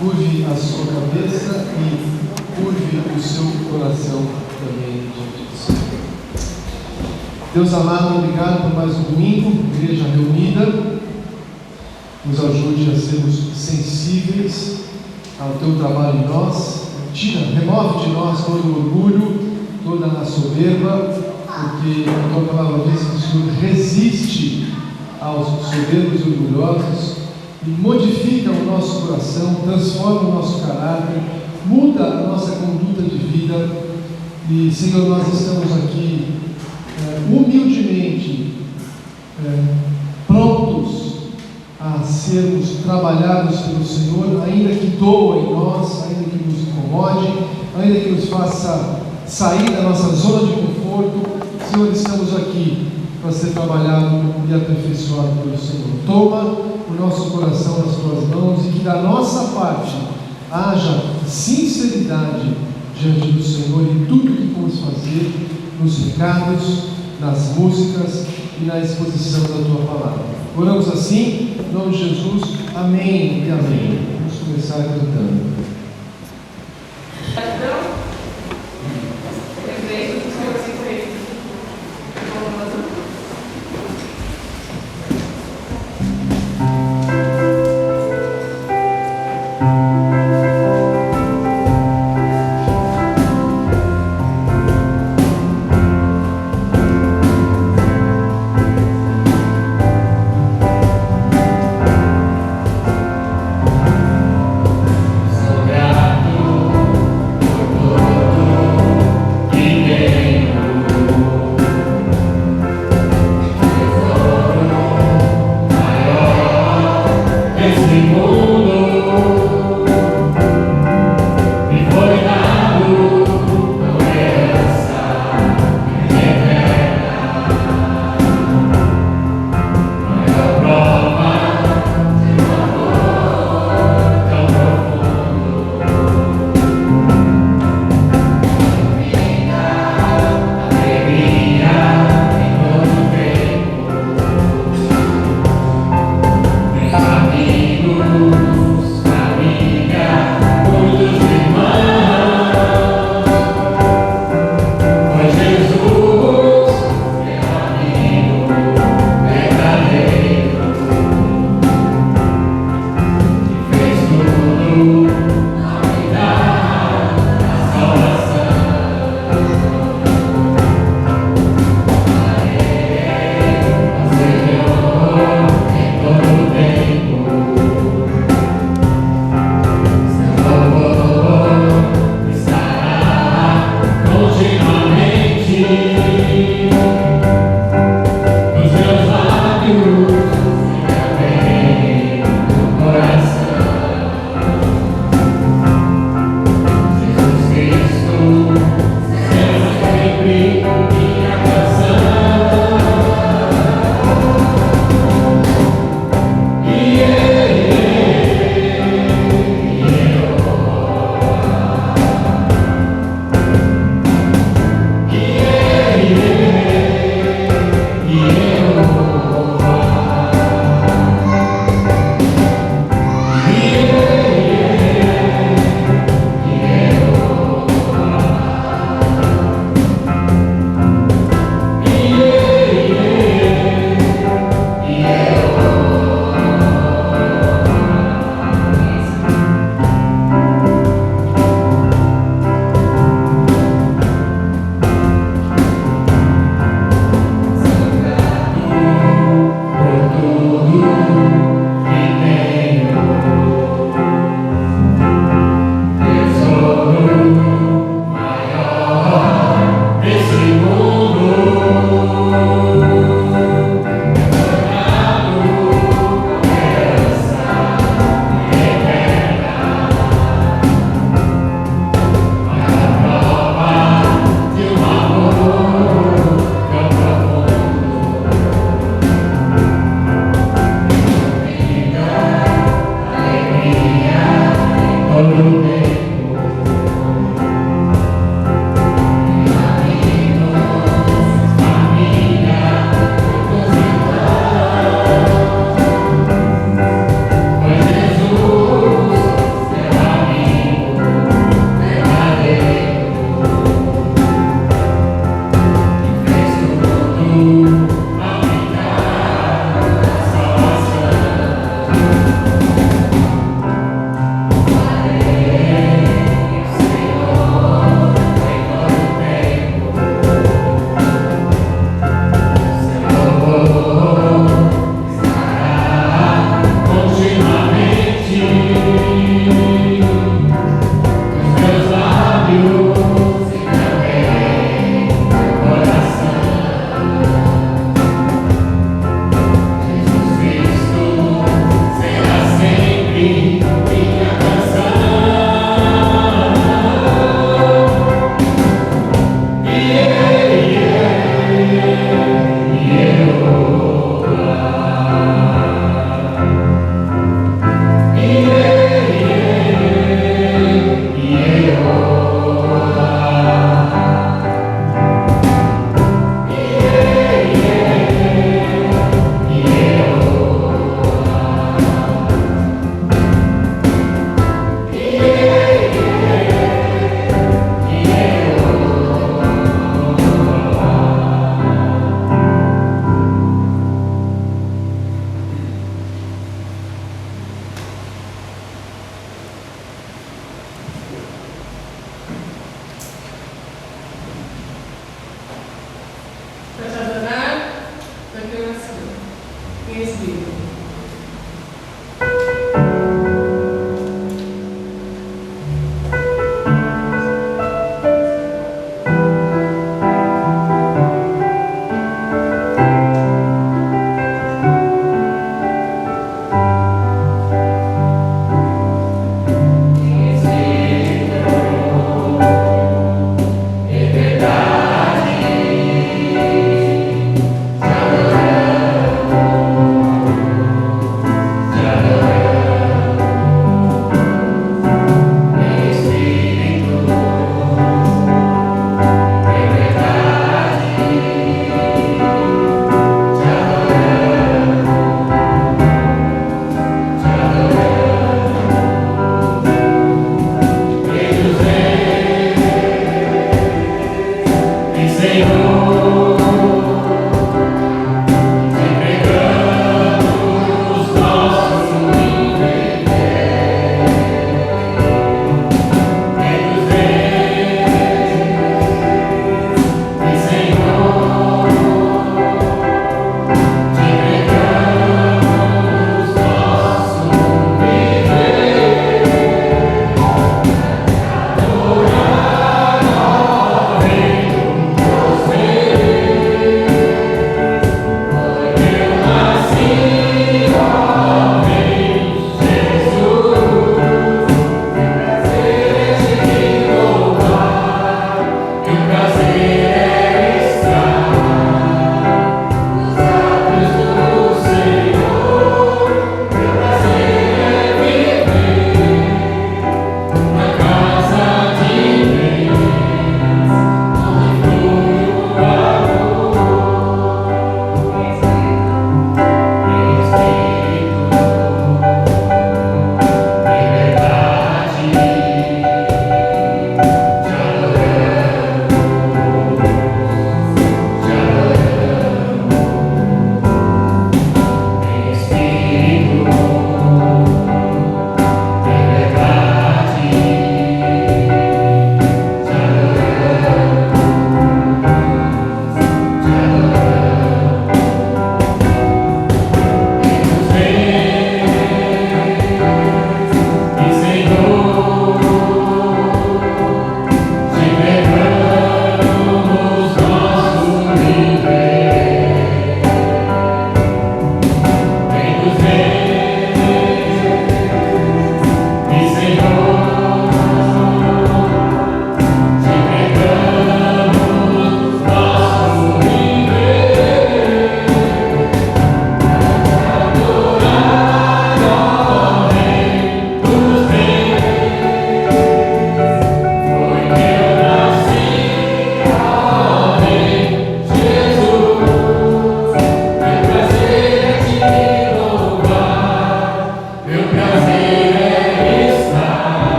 curve a sua cabeça e curve o seu coração também diante do Senhor. Deus amado, obrigado por mais um domingo, igreja reunida. Nos ajude a sermos sensíveis ao teu trabalho em nós. Remove de nós todo o orgulho, toda a soberba, porque a tua palavra diz que o Senhor resiste aos soberbos e orgulhosos e modifica o nosso coração, transforma o nosso caráter, muda a nossa conduta de vida. E, Senhor, nós estamos aqui humildemente prontos a sermos trabalhados pelo Senhor, ainda que doa em nós, ainda que nos incomode, ainda que nos faça sair da nossa zona de conforto. Senhor, estamos aqui para ser trabalhado e aperfeiçoado pelo Senhor. Toma o nosso coração nas tuas mãos e que da nossa parte haja sinceridade diante do Senhor em tudo que vamos fazer, nos recados, nas músicas e na exposição da tua palavra. Oramos assim, em nome de Jesus, amém e amém. Vamos começar cantando. Sobre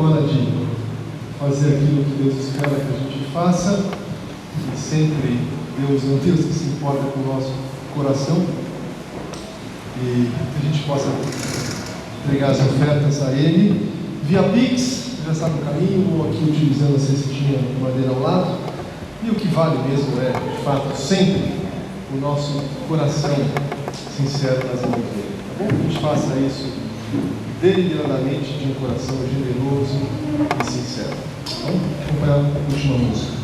agora de fazer aquilo que Deus espera que a gente faça. E sempre Deus é um Deus que se importa com o nosso coração. E que a gente possa entregar as ofertas a Ele. Via Pix, já sabe o caminho, ou aqui utilizando a cestinha de madeira ao lado. E o que vale mesmo é, de fato, sempre o nosso coração sincero nas mãos dele. Tá bom? Que a gente faça isso deliberadamente, de um coração generoso e sincero. Vamos acompanhar a última música.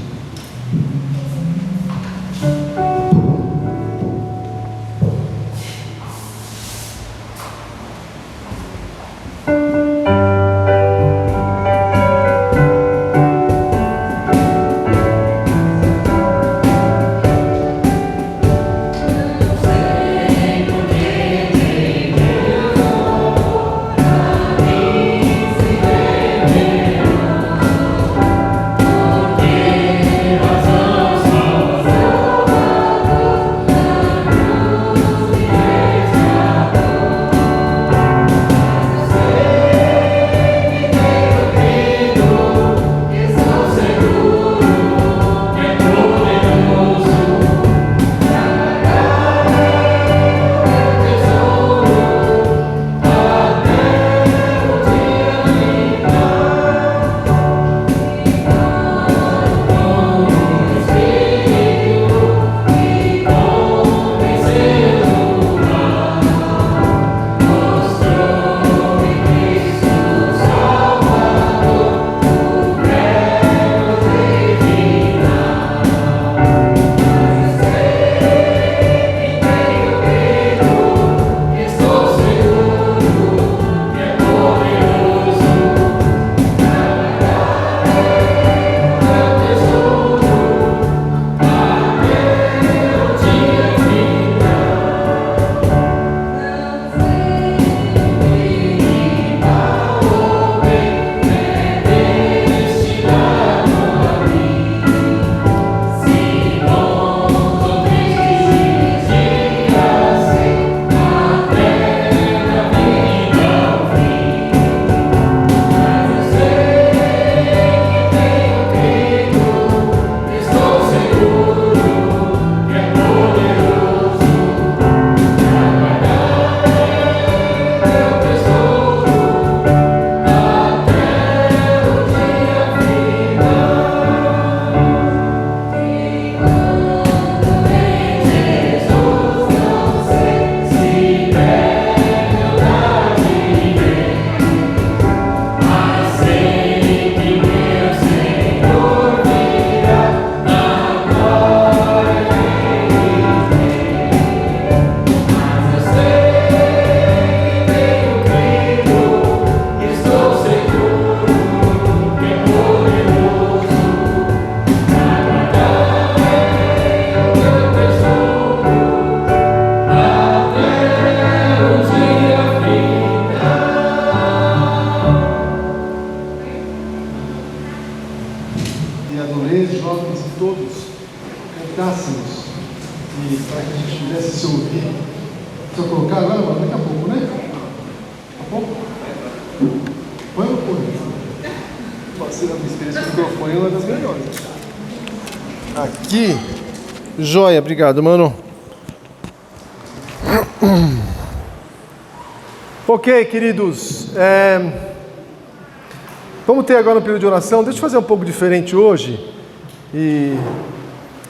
cantássemos e para que a gente pudesse se ouvir. Só colocar agora, mas daqui a pouco, né? Daqui a pouco? Põe ou põe? Você na minha experiência com o microfone é uma das melhores. Aqui. Joia, obrigado, mano. Ok, queridos. Vamos ter agora um período de oração. Deixa eu fazer um pouco diferente hoje. E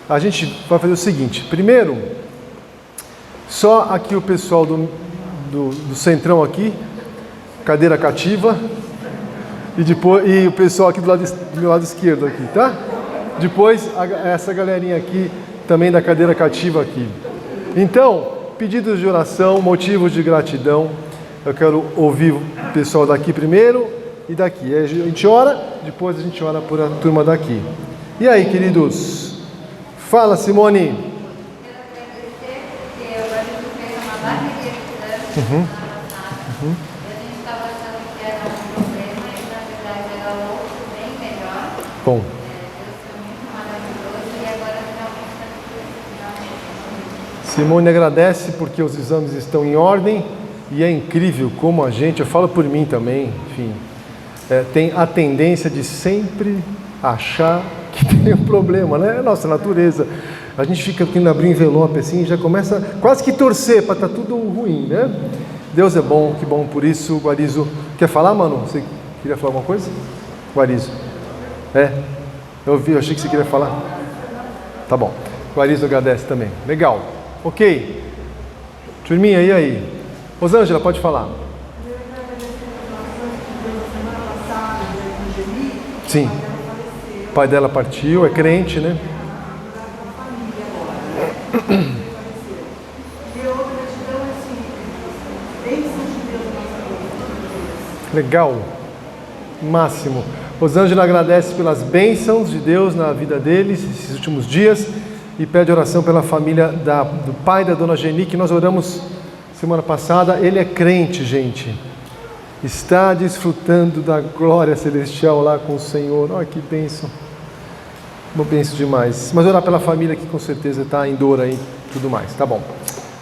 a gente vai fazer o seguinte. Primeiro, só aqui o pessoal do centrão aqui, cadeira cativa. E o pessoal aqui do meu lado esquerdo aqui, tá? Depois essa galerinha aqui também da cadeira cativa aqui. Então, pedidos de oração, motivos de gratidão. Eu quero ouvir o pessoal daqui primeiro e daqui. A gente ora, depois a gente ora por a turma daqui. E aí, queridos? Fala, Simone. Quero agradecer porque agora a gente fez uma bateria de exame semana passada. E a gente estava achando que era um problema e na verdade era outro bem melhor. Bom. Deus foi muito maravilhoso e agora realmente está tudo. Simone agradece porque os exames estão em ordem e é incrível como a gente, eu falo por mim também, enfim, tem a tendência de sempre achar que tem um problema, né? É nossa natureza. A gente fica querendo abrir um envelope assim e já começa quase que torcer para estar tudo ruim, né? Deus é bom, que bom por isso. Guarizo, quer falar, mano? Você queria falar alguma coisa? Guarizo. Eu achei que você queria falar. Tá bom. Guarizo agradece também. Legal. Ok. Turminha, e aí? Rosângela, pode falar. Sim. O pai dela partiu, é crente, né? Legal. Máximo. Rosângela agradece pelas bênçãos de Deus na vida deles, esses últimos dias, e pede oração pela família do pai da dona Geni, que nós oramos semana passada. Ele é crente, gente. Está desfrutando da glória celestial lá com o Senhor. Olha que bênção. Uma bênção demais. Mas orar pela família que com certeza está em dor aí e tudo mais. Tá bom.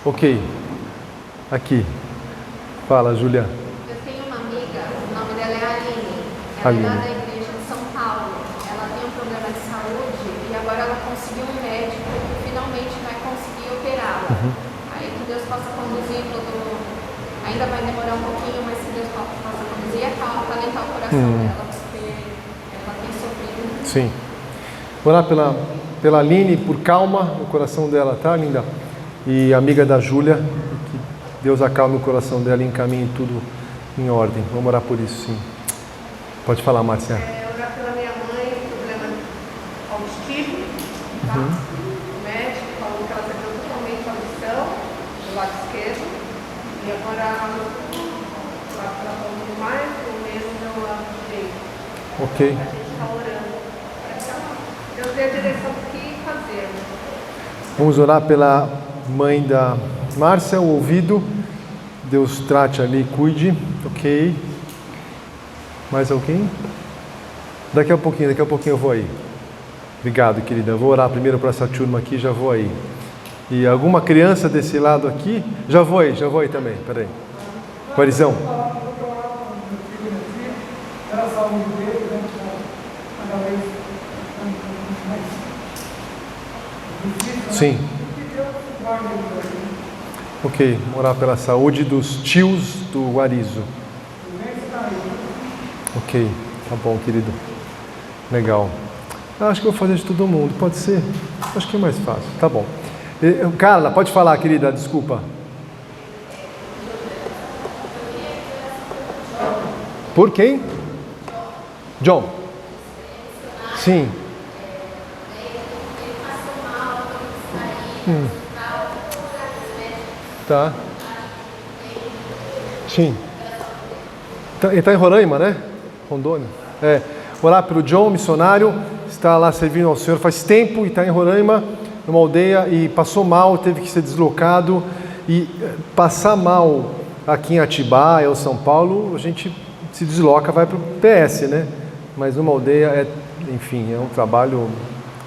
Ok. Aqui. Fala, Júlia. Eu tenho uma amiga, o nome dela é Aline. Ela Aline. é lá da igreja de São Paulo. Ela tem um problema de saúde e agora ela conseguiu um médico que finalmente vai conseguir operá-la. Aí que Deus possa conduzir todo. Ainda vai demorar um pouquinho, mas se Deus possa conduzir, acalentar o coração dela, porque ela tem sofrido. Sim. Orar pela Aline, por calma no coração dela, tá, linda? E amiga da Júlia, que Deus acalme o coração dela e encaminhe tudo em ordem. Vamos orar por isso, sim. Pode falar, Márcia. Orar pela minha mãe, problema auditivo, tá? O médico falou que ela perdeu totalmente a audição do lado esquerdo. E agora ela está falando mais ou menos do lado direito. Ok. A gente está orando para que ela Deus dê a direção do que fazer. Vamos orar pela mãe da Márcia, o ouvido. Deus trate ali, cuide. Ok. Mais alguém? Daqui a pouquinho eu vou aí. Obrigado, querida. Eu vou orar primeiro para essa turma aqui, já vou aí. E alguma criança desse lado aqui? Já vou aí também. Peraí. Guarizão. Sim. Ok, orar pela saúde dos tios do Guarizo. Ok, tá bom, querido. Legal. Acho que eu vou fazer de todo mundo, pode ser? Acho que é mais fácil, tá bom. Carla, pode falar, querida, desculpa. Por quem? John. Sim. Tá. Sim. Ele está em Roraima, né? Rondônia. Orar pelo John, missionário, está lá servindo ao Senhor faz tempo e está em Roraima, numa aldeia, e passou mal, teve que ser deslocado. E passar mal aqui em Atibaia ou São Paulo, a gente se desloca, vai para o PS, né? Mas numa aldeia, enfim, é um trabalho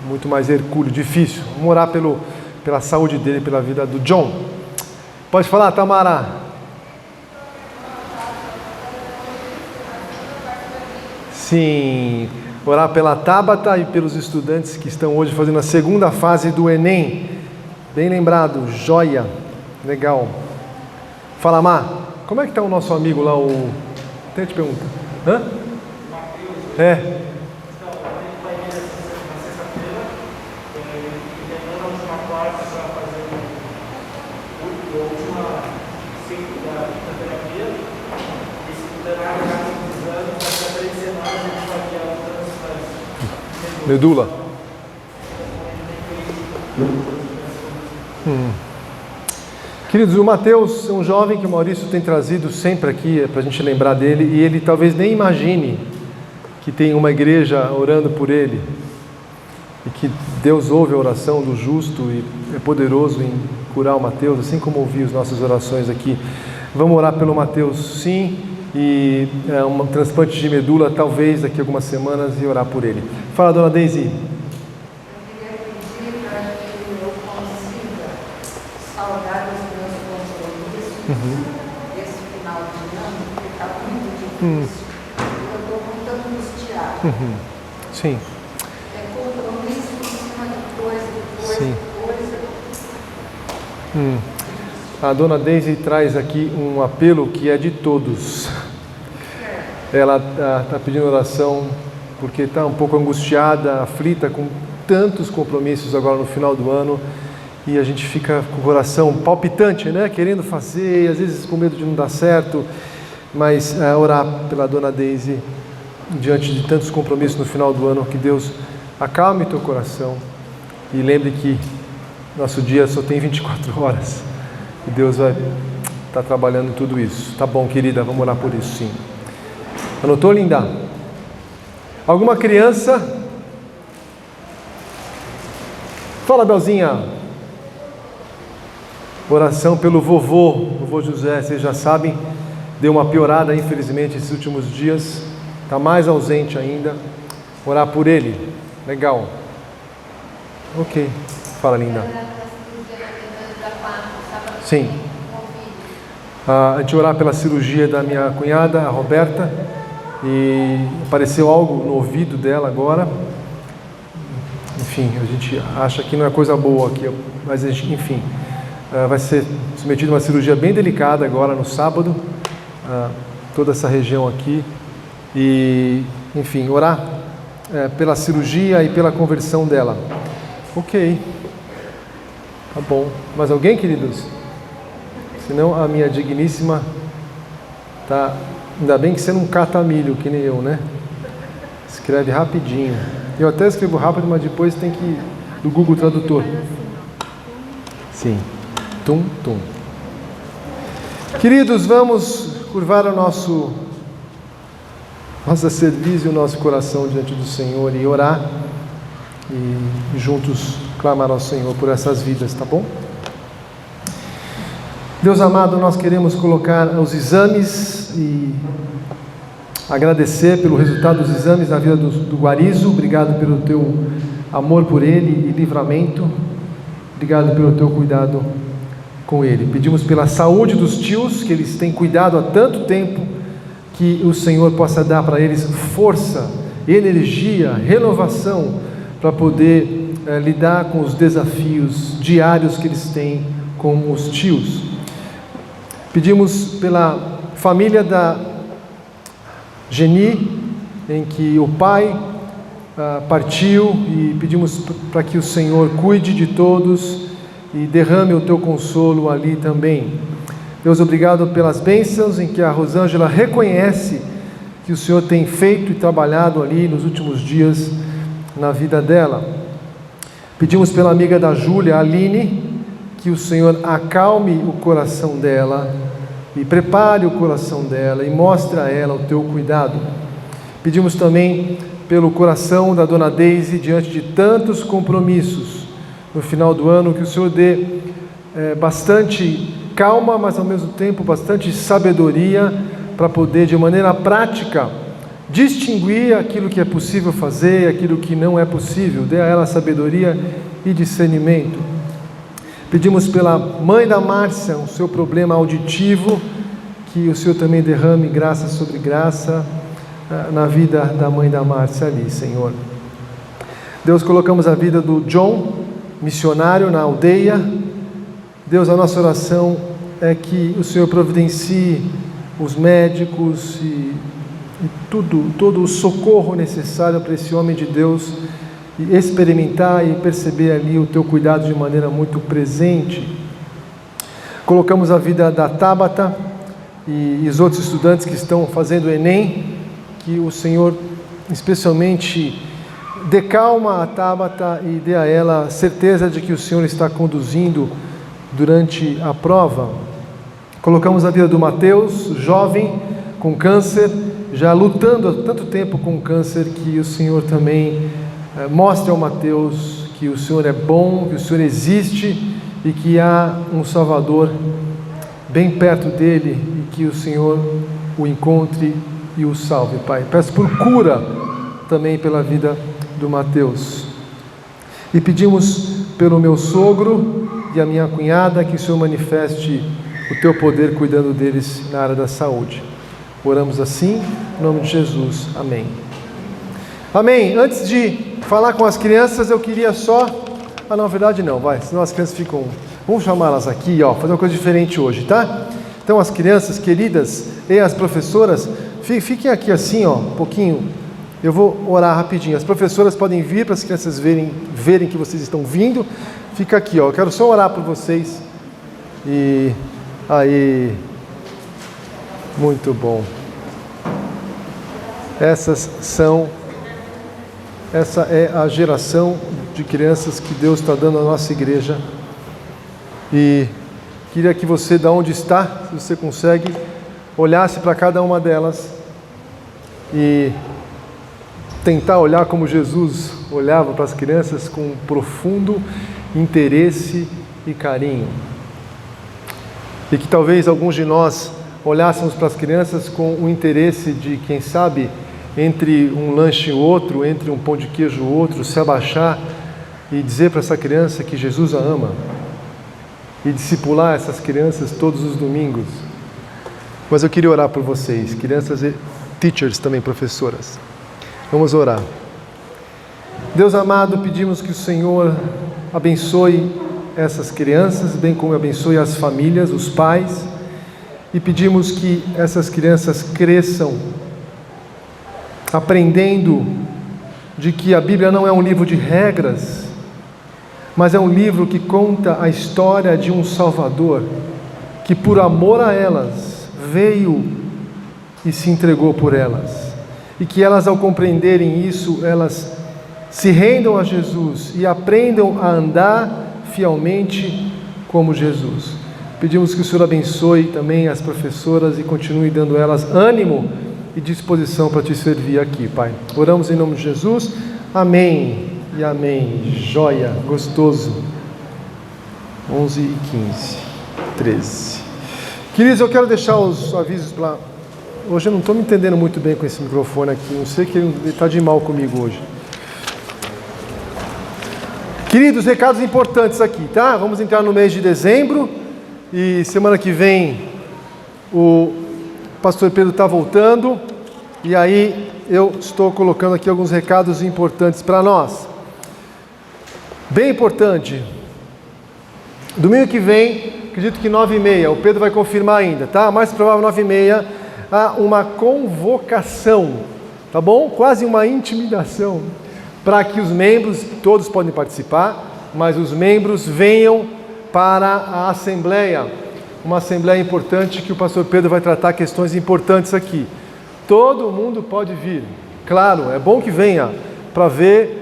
muito mais hercúleo, difícil. Vamos orar pela saúde dele, pela vida do John. Pode falar, Tamara. Sim, orar pela Tabata e pelos estudantes que estão hoje fazendo a segunda fase do Enem. Bem lembrado, joia. Legal. Fala, Má, como é que está o nosso amigo lá, Até te pergunto. Hã? É. Medula. Queridos, o Mateus é um jovem que o Maurício tem trazido sempre aqui para a gente lembrar dele, e ele talvez nem imagine que tem uma igreja orando por ele e que Deus ouve a oração do justo e é poderoso em curar o Mateus, assim como ouvi as nossas orações aqui. Vamos orar pelo Mateus, sim, e um transplante de medula, talvez daqui a algumas semanas, e orar por ele. Fala, dona Deise. Eu queria pedir para que eu consiga saudar os meus compromissos esse final de ano, porque está muito difícil. Eu estou com Sim. É compromisso em cima de coisa, Sim. coisa. A dona Daisy traz aqui um apelo que é de todos. Ela está pedindo oração porque está um pouco angustiada, aflita com tantos compromissos agora no final do ano, e a gente fica com o coração palpitante, né? Querendo fazer, às vezes com medo de não dar certo, mas orar pela dona Daisy diante de tantos compromissos no final do ano, que Deus acalme teu coração e lembre que nosso dia só tem 24 horas e Deus vai estar trabalhando em tudo isso. Tá bom, querida, vamos orar por isso, sim. Anotou, linda? Alguma criança? Fala, Belzinha. Oração pelo vovô José, vocês já sabem, deu uma piorada, infelizmente, esses últimos dias, está mais ausente ainda. Orar por ele, legal. Ok, fala, linda. Sim. A gente orar pela cirurgia da minha cunhada, a Roberta, e apareceu algo no ouvido dela agora. Enfim, a gente acha que não é coisa boa aqui, mas a gente, enfim, vai ser submetido a uma cirurgia bem delicada agora no sábado, toda essa região aqui, e, enfim, orar pela cirurgia e pela conversão dela. Ok, tá bom. Mais alguém, queridos? Senão a minha digníssima tá. Ainda bem que você não cata milho, que nem eu, né? Escreve rapidinho. Eu até escrevo rápido, mas depois tem que ir do Google Tradutor. Sim. Tum, tum. Queridos, vamos curvar o nossa serviço e o nosso coração diante do Senhor e orar e juntos clamar ao Senhor por essas vidas, tá bom? Deus amado, nós queremos colocar os exames e agradecer pelo resultado dos exames na vida do Guarizo. Obrigado pelo teu amor por ele e livramento. Obrigado pelo teu cuidado com ele. Pedimos pela saúde dos tios, que eles têm cuidado há tanto tempo, que o Senhor possa dar para eles força, energia, renovação, para poder lidar com os desafios diários que eles têm com os tios. Pedimos pela família da Geni, em que o pai partiu, e pedimos para que o Senhor cuide de todos e derrame o teu consolo ali também. Deus, obrigado pelas bênçãos em que a Rosângela reconhece que o Senhor tem feito e trabalhado ali nos últimos dias na vida dela. Pedimos pela amiga da Júlia, a Aline, que o Senhor acalme o coração dela e prepare o coração dela e mostre a ela o teu cuidado. Pedimos também pelo coração da dona Daisy diante de tantos compromissos no final do ano, que o Senhor dê bastante calma, mas ao mesmo tempo bastante sabedoria para poder de maneira prática distinguir aquilo que é possível fazer e aquilo que não é possível. Dê a ela sabedoria e discernimento. Pedimos pela mãe da Márcia, o seu problema auditivo, que o Senhor também derrame graça sobre graça na vida da mãe da Márcia ali, Senhor. Deus, colocamos a vida do John, missionário na aldeia. Deus, a nossa oração é que o Senhor providencie os médicos e todo o socorro necessário para esse homem de Deus e experimentar e perceber ali o teu cuidado de maneira muito presente. Colocamos a vida da Tabata e os outros estudantes que estão fazendo o Enem, que o Senhor especialmente dê calma a Tabata e dê a ela certeza de que o Senhor está conduzindo durante a prova. Colocamos a vida do Mateus, jovem com câncer, já lutando há tanto tempo com câncer, que o Senhor também mostre ao Mateus que o Senhor é bom, que o Senhor existe e que há um Salvador bem perto dele e que o Senhor o encontre e o salve, Pai. Peço por cura também pela vida do Mateus. E pedimos pelo meu sogro e a minha cunhada que o Senhor manifeste o teu poder cuidando deles na área da saúde. Oramos assim, em nome de Jesus. Amém. Amém. Antes de falar com as crianças, eu queria só... Ah, não, na verdade não, vai, senão as crianças ficam... Vamos chamá-las aqui, ó, fazer uma coisa diferente hoje, tá? Então as crianças queridas e as professoras, fiquem aqui assim, ó, um pouquinho. Eu vou orar rapidinho. As professoras podem vir para as crianças verem que vocês estão vindo. Fica aqui, ó. Eu quero só orar por vocês. E aí, muito bom. Essa é a geração de crianças que Deus está dando à nossa igreja. E queria que você, da onde está, se você consegue, olhasse para cada uma delas e tentar olhar como Jesus olhava para as crianças, com profundo interesse e carinho. E que talvez alguns de nós olhássemos para as crianças com o interesse de, quem sabe, entre um lanche e outro, entre um pão de queijo e outro, se abaixar e dizer para essa criança que Jesus a ama. E discipular essas crianças todos os domingos. Mas eu queria orar por vocês, crianças e teachers também, professoras. Vamos orar. Deus amado, pedimos que o Senhor abençoe essas crianças, bem como abençoe as famílias, os pais, e pedimos que essas crianças cresçam aprendendo de que a Bíblia não é um livro de regras, mas é um livro que conta a história de um Salvador, que por amor a elas, veio e se entregou por elas. E que elas, ao compreenderem isso, elas se rendam a Jesus e aprendam a andar fielmente como Jesus. Pedimos que o Senhor abençoe também as professoras e continue dando elas ânimo e disposição para te servir aqui, Pai. Oramos em nome de Jesus. Amém. E amém. Joia, gostoso. 11h15, 13. Queridos, eu quero deixar os avisos para... Hoje eu não estou me entendendo muito bem com esse microfone aqui. Não sei que ele está de mal comigo hoje. Queridos, recados importantes aqui, tá? Vamos entrar no mês de dezembro. E semana que vem o pastor Pedro está voltando. E aí eu estou colocando aqui alguns recados importantes para nós. Bem importante, domingo que vem, acredito que 9h30, o Pedro vai confirmar ainda, tá? Mais provável 9h30, há uma convocação, tá bom? Quase uma intimidação, para que os membros, todos podem participar, mas os membros venham para a assembleia, uma assembleia importante que o pastor Pedro vai tratar questões importantes aqui. Todo mundo pode vir, claro, é bom que venha para ver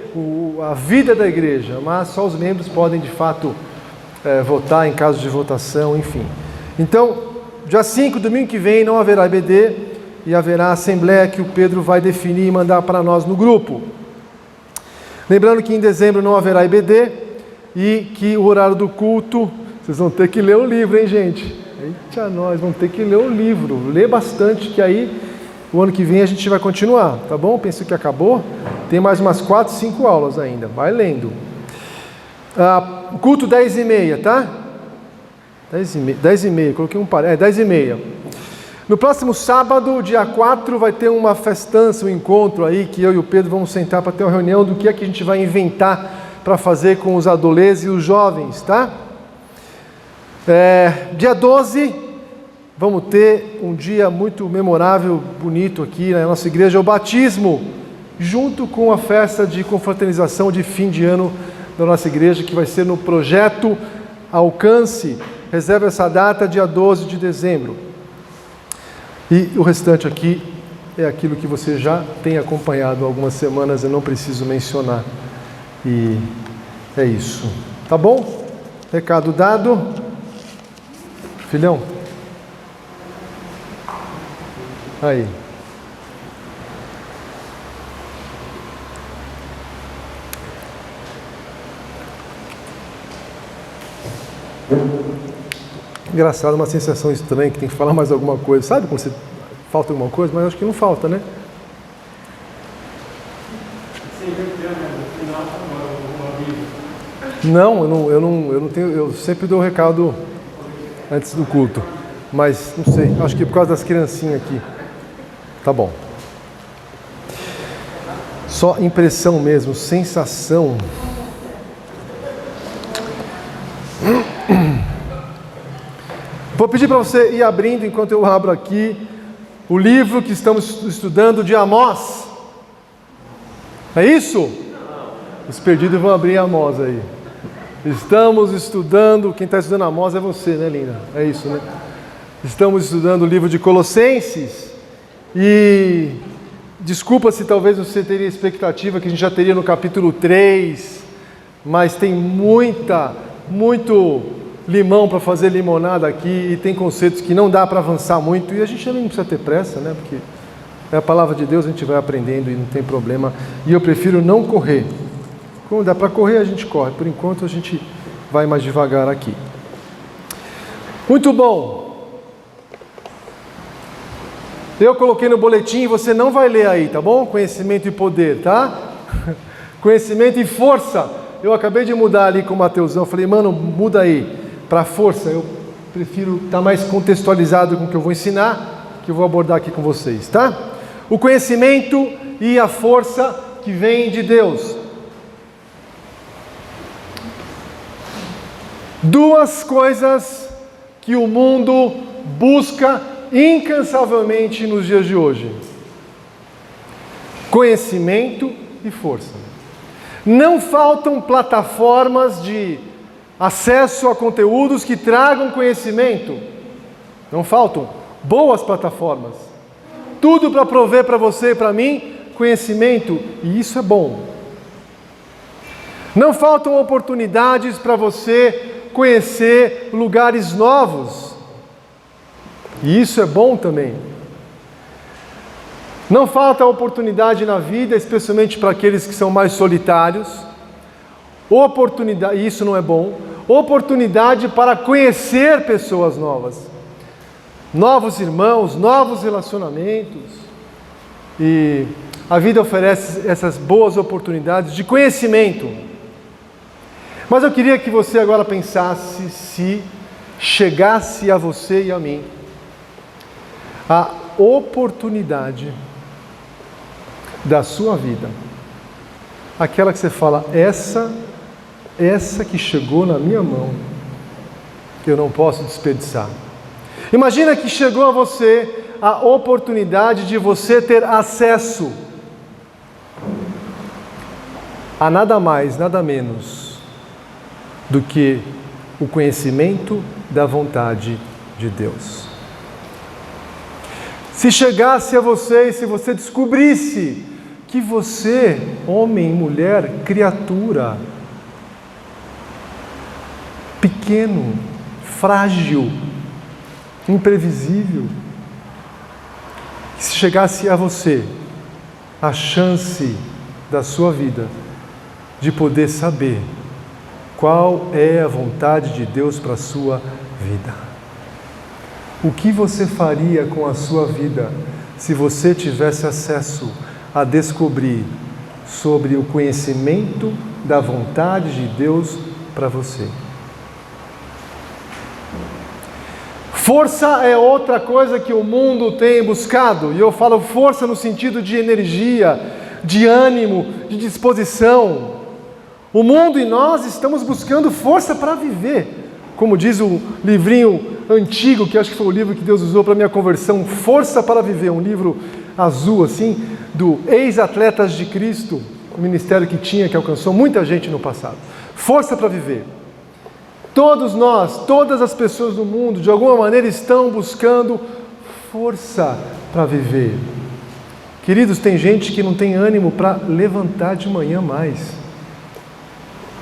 a vida da igreja, mas só os membros podem de fato votar em caso de votação, enfim. Então, dia 5, domingo que vem, não haverá IBD e haverá assembleia que o Pedro vai definir e mandar para nós no grupo. Lembrando que em dezembro não haverá IBD e que o horário do culto, vocês vão ter que ler o livro, hein, gente? Eita, nós vamos ter que ler o livro, ler bastante, que aí o ano que vem a gente vai continuar, tá bom? Penso que acabou. Tem mais umas 4, 5 aulas ainda. Vai lendo. Culto 10h30, tá? 10h30, coloquei um par. 10h30. No próximo sábado, dia 4, vai ter uma festança, um encontro aí, que eu e o Pedro vamos sentar para ter uma reunião do que é que a gente vai inventar para fazer com os adolescentes e os jovens, tá? Dia 12, vamos ter um dia muito memorável, bonito aqui na nossa igreja, o batismo, junto com a festa de confraternização de fim de ano da nossa igreja, que vai ser no projeto Alcance. Reserva essa data, dia 12 de dezembro. E o restante aqui é aquilo que você já tem acompanhado há algumas semanas, eu não preciso mencionar. E é isso. Tá bom? Recado dado. Filhão. Aí. Engraçado, uma sensação estranha que tem que falar mais alguma coisa. Sabe quando você falta alguma coisa? Mas acho que não falta, né? Não, eu não tenho. Eu sempre dou o recado antes do culto. Mas não sei, acho que por causa das criancinhas aqui. Tá bom. Só impressão mesmo, sensação. Vou pedir para você ir abrindo, enquanto eu abro aqui, o livro que estamos estudando de Amós. É isso? Os perdidos vão abrir Amós aí. Estamos estudando, quem está estudando Amós é você, né, linda? É isso, né? Estamos estudando o livro de Colossenses e desculpa se talvez você teria expectativa que a gente já teria no capítulo 3, mas tem muito limão para fazer limonada aqui e tem conceitos que não dá para avançar muito e a gente nem precisa ter pressa, né? Porque é a palavra de Deus, a gente vai aprendendo e não tem problema. E eu prefiro não correr. Quando dá para correr, a gente corre. Por enquanto, a gente vai mais devagar aqui. Muito bom. Eu coloquei no boletim, você não vai ler aí, tá bom? Conhecimento e poder, tá? Conhecimento e força. Eu acabei de mudar ali com o Mateusão. Falei, mano, muda aí para força. Eu prefiro estar mais contextualizado com o que eu vou ensinar, que eu vou abordar aqui com vocês, tá? O conhecimento e a força que vem de Deus. Duas coisas que o mundo busca incansavelmente nos dias de hoje: conhecimento e força. Não faltam plataformas de acesso a conteúdos que tragam conhecimento. Não faltam boas plataformas. Tudo para prover para você e para mim conhecimento, e isso é bom. Não faltam oportunidades para você conhecer lugares novos, e isso é bom também. Não falta oportunidade na vida, especialmente para aqueles que são mais solitários, oportunidade, e isso não é bom, oportunidade para conhecer pessoas novas, novos irmãos, novos relacionamentos, e a vida oferece essas boas oportunidades de conhecimento. Mas eu queria que você agora pensasse se chegasse a você e a mim a oportunidade da sua vida, aquela que você fala, essa que chegou na minha mão, que eu não posso desperdiçar. Imagina que chegou a você a oportunidade de você ter acesso a nada mais, nada menos do que o conhecimento da vontade de Deus. Se chegasse a você e se você descobrisse que você, homem, mulher, criatura, pequeno, frágil, imprevisível, se chegasse a você a chance da sua vida de poder saber qual é a vontade de Deus para a sua vida. O que você faria com a sua vida se você tivesse acesso a descobrir sobre o conhecimento da vontade de Deus para você? Força é outra coisa que o mundo tem buscado, e eu falo força no sentido de energia, de ânimo, de disposição. O mundo e nós estamos buscando força para viver. Como diz o livrinho antigo, que acho que foi o livro que Deus usou para a minha conversão, Força para Viver, um livro azul assim, do ex-atletas de Cristo, um ministério que tinha, que alcançou muita gente no passado. Força para viver. Todos nós, todas as pessoas do mundo, de alguma maneira estão buscando força para viver. Queridos, tem gente que não tem ânimo para levantar de manhã mais.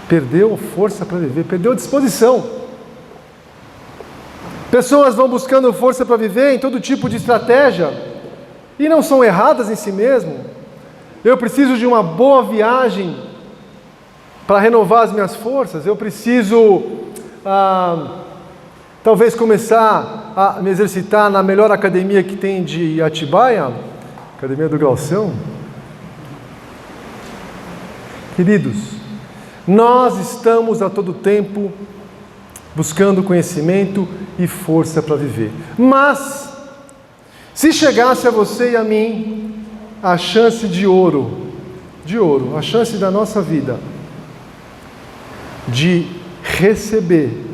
Perdeu força para viver, perdeu a disposição. Pessoas vão buscando força para viver em todo tipo de estratégia, e não são erradas em si mesmo. Eu preciso de uma boa viagem para renovar as minhas forças, eu preciso talvez começar a me exercitar na melhor academia que tem de Atibaia, academia do Galção. Queridos, nós estamos a todo tempo buscando conhecimento e força para viver. Mas, se chegasse a você e a mim a chance de ouro de ouro, a chance da nossa vida de receber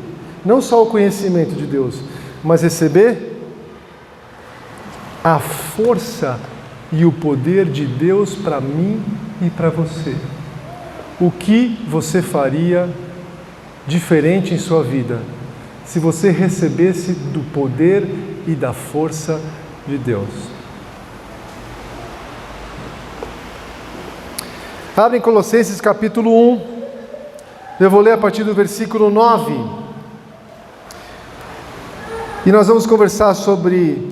não só o conhecimento de Deus, mas receber a força e o poder de Deus para mim e para você. O que você faria diferente em sua vida se você recebesse do poder e da força de Deus? Abre em Colossenses capítulo 1, eu vou ler a partir do versículo 9. E nós vamos conversar sobre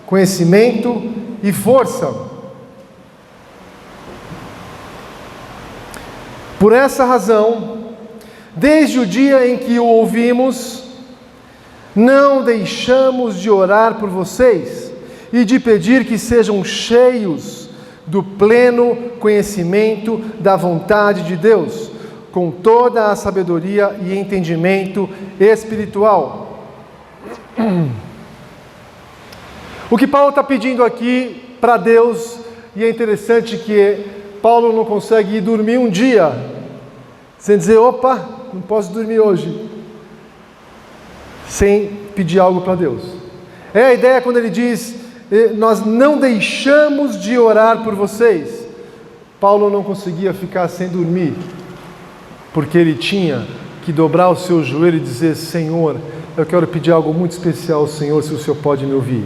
conhecimento e força. Por essa razão, desde o dia em que o ouvimos, não deixamos de orar por vocês e de pedir que sejam cheios do pleno conhecimento da vontade de Deus, com toda a sabedoria e entendimento espiritual. O que Paulo está pedindo aqui para Deus, e é interessante que Paulo não consegue ir dormir um dia sem dizer, opa, não posso dormir hoje, sem pedir algo para Deus. É a ideia quando ele diz, nós não deixamos de orar por vocês. Paulo não conseguia ficar sem dormir, porque ele tinha que dobrar o seu joelho e dizer, Senhor, eu quero pedir algo muito especial ao Senhor, se o Senhor pode me ouvir.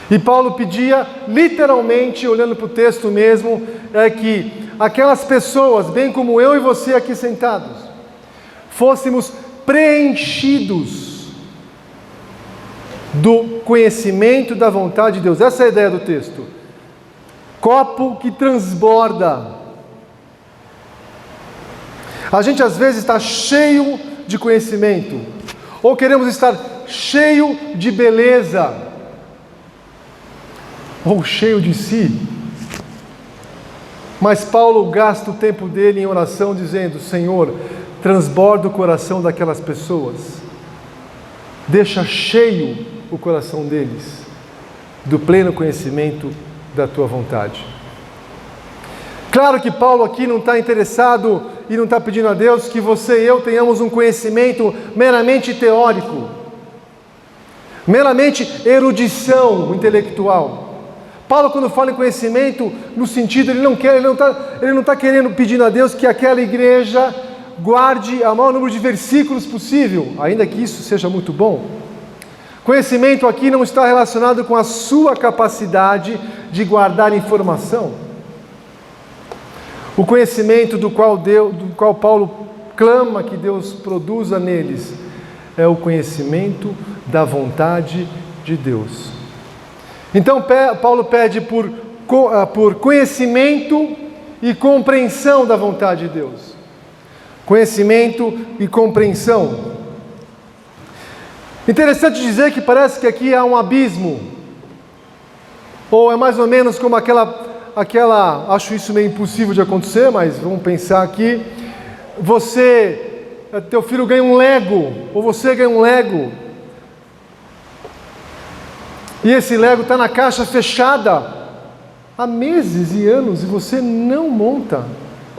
E Paulo pedia, literalmente, olhando para o texto mesmo, é que aquelas pessoas, bem como eu e você aqui sentados, fôssemos preenchidos do conhecimento da vontade de Deus. Essa é a ideia do texto. Copo que transborda. A gente às vezes está cheio de conhecimento, ou queremos estar cheio de beleza, ou cheio de si. Mas Paulo gasta o tempo dele em oração dizendo, Senhor, transborda o coração daquelas pessoas, deixa cheio o coração deles do pleno conhecimento da tua vontade. Claro que Paulo aqui não está interessado e não está pedindo a Deus que você e eu tenhamos um conhecimento meramente teórico, meramente erudição intelectual. Paulo, quando fala em conhecimento, no sentido, ele não está querendo, pedindo a Deus que aquela igreja guarde o maior número de versículos possível, ainda que isso seja muito bom. Conhecimento aqui não está relacionado com a sua capacidade de guardar informação. O conhecimento do qual Paulo clama que Deus produza neles é o conhecimento da vontade de Deus. Então Paulo pede por conhecimento e compreensão da vontade de Deus. Conhecimento e compreensão. Interessante dizer que parece que aqui há um abismo, ou é mais ou menos como aquela, acho isso meio impossível de acontecer, mas vamos pensar aqui, teu filho ganha um Lego, ou você ganha um Lego, e esse Lego está na caixa fechada há meses e anos, e você não monta.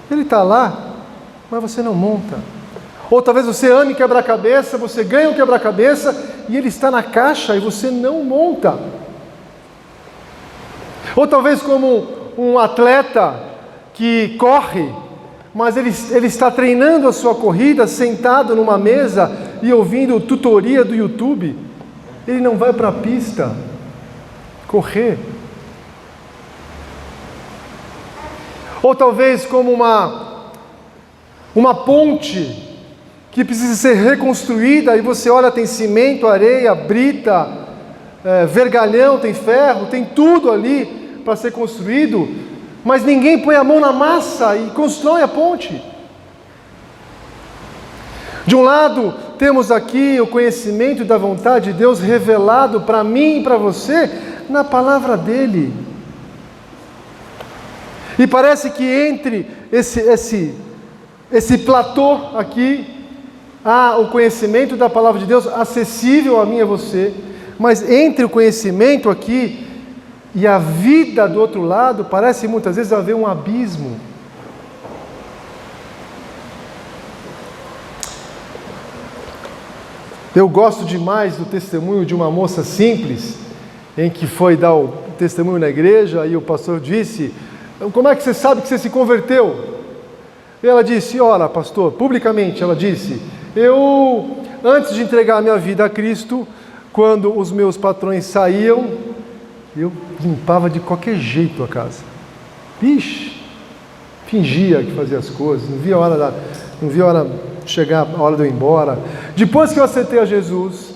Ele está lá, mas você não monta. Ou talvez você ame quebra-cabeça, você ganha um quebra-cabeça, e ele está na caixa e você não monta. Ou talvez como um atleta que corre, mas ele está treinando a sua corrida sentado numa mesa e ouvindo tutoria do YouTube. Ele não vai para a pista correr. Ou talvez como uma ponte que precisa ser reconstruída, e você olha, tem cimento, areia, brita, vergalhão, tem ferro, tem tudo ali para ser construído, mas ninguém põe a mão na massa e constrói a ponte. De um lado, temos aqui o conhecimento da vontade de Deus revelado para mim e para você na palavra dele. E parece que entre esse platô aqui, há o conhecimento da palavra de Deus acessível a mim e a você, mas entre o conhecimento aqui e a vida do outro lado parece muitas vezes haver um abismo. Eu gosto demais do testemunho de uma moça simples, em que foi dar o testemunho na igreja e o pastor disse: como é que você sabe que você se converteu? E ela disse: ora, pastor, publicamente ela disse, eu, antes de entregar a minha vida a Cristo, quando os meus patrões saíam, eu limpava de qualquer jeito a casa. Ixi, fingia que fazia as coisas, não via a hora chegar, a hora de eu ir embora. Depois que eu aceitei a Jesus,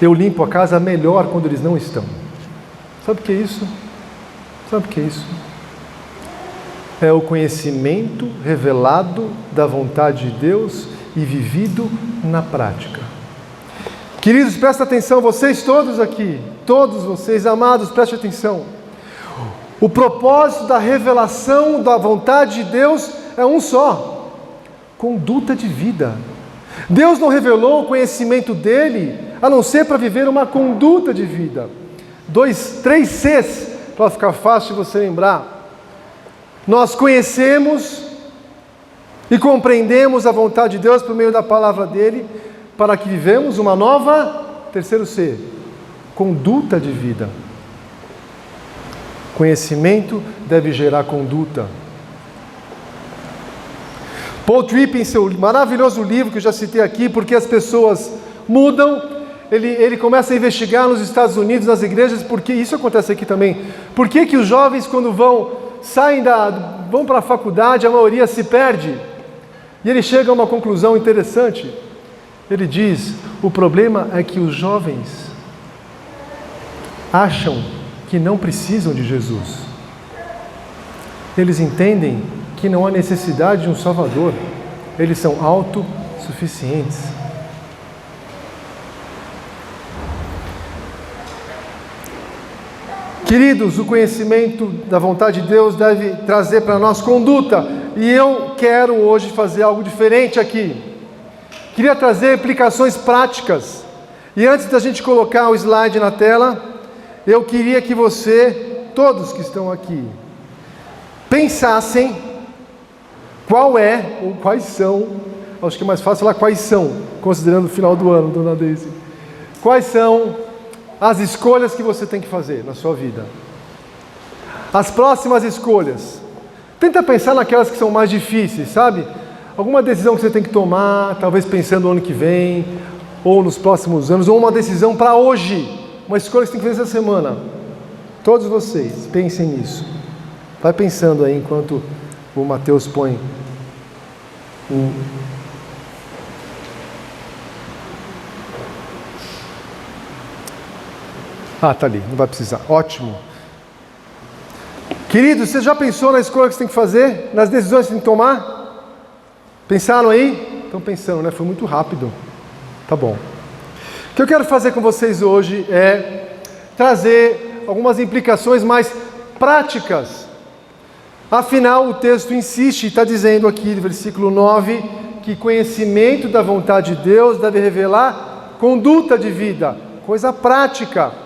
eu limpo a casa melhor quando eles não estão. Sabe o que é isso? Sabe o que é isso? É o conhecimento revelado da vontade de Deus e vivido na prática. Queridos, prestem atenção, vocês todos aqui, todos vocês, amados, prestem atenção. O propósito da revelação da vontade de Deus é um só: conduta de vida. Deus não revelou o conhecimento dele a não ser para viver uma conduta de vida. 3 Cs, para ficar fácil de você lembrar. Nós conhecemos e compreendemos a vontade de Deus por meio da palavra dele, para que vivemos uma nova, 3º C, conduta de vida. Conhecimento deve gerar conduta. Paul Tripp, em seu maravilhoso livro que eu já citei aqui, Porque as Pessoas Mudam, ele começa a investigar nos Estados Unidos, nas igrejas, porque isso acontece aqui também. Por que os jovens, quando vão para a faculdade, a maioria se perde? E ele chega a uma conclusão interessante. Ele diz: o problema é que os jovens acham que não precisam de Jesus. Eles entendem que não há necessidade de um Salvador. Eles são autossuficientes. Queridos, o conhecimento da vontade de Deus deve trazer para nós conduta. E eu quero hoje fazer algo diferente aqui. Queria trazer implicações práticas. E antes da gente colocar o slide na tela, eu queria que você, todos que estão aqui, pensassem quais são, acho que é mais fácil falar quais são, considerando o final do ano, dona Deise. Quais são as escolhas que você tem que fazer na sua vida? As próximas escolhas. Tenta pensar naquelas que são mais difíceis, sabe? Alguma decisão que você tem que tomar, talvez pensando no ano que vem, ou nos próximos anos, ou uma decisão para hoje, uma escolha que você tem que fazer essa semana. Todos vocês, pensem nisso. Vai pensando aí enquanto o Mateus põe tá ali, não vai precisar. Ótimo. Queridos, você já pensou na escolha que você tem que fazer? Nas decisões que você tem que tomar? Pensaram aí? Estão pensando, né? Foi muito rápido. Tá bom. O que eu quero fazer com vocês hoje é trazer algumas implicações mais práticas. Afinal, o texto insiste, está dizendo aqui no versículo 9, que conhecimento da vontade de Deus deve revelar conduta de vida, coisa prática.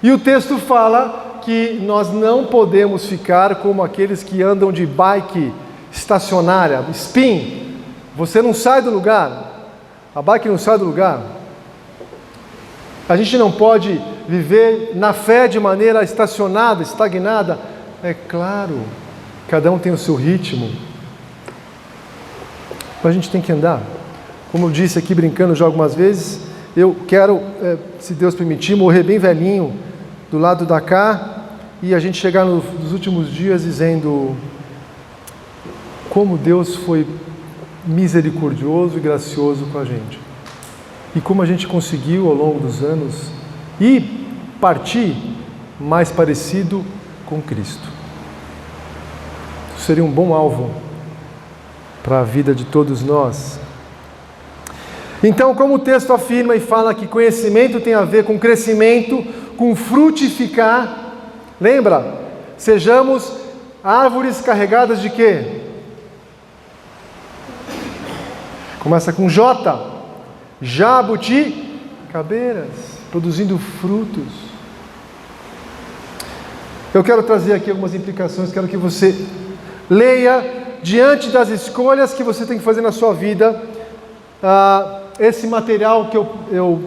E o texto fala que nós não podemos ficar como aqueles que andam de bike estacionária, spin. Você não sai do lugar, a bike não sai do lugar. A gente não pode viver na fé de maneira estacionada, estagnada. É claro, cada um tem o seu ritmo. Mas a gente tem que andar. Como eu disse aqui brincando já algumas vezes, eu quero, se Deus permitir, morrer bem velhinho do lado da cá e a gente chegar nos últimos dias dizendo como Deus foi misericordioso e gracioso com a gente. E como a gente conseguiu ao longo dos anos e partir mais parecido com Cristo. Isso seria um bom alvo para a vida de todos nós. Então, como o texto afirma e fala que conhecimento tem a ver com crescimento, com frutificar, lembra? Sejamos árvores carregadas de quê? Começa com J, jabuticabeiras, produzindo frutos. Eu quero trazer aqui algumas implicações, quero que você leia, diante das escolhas que você tem que fazer na sua vida. Esse material que eu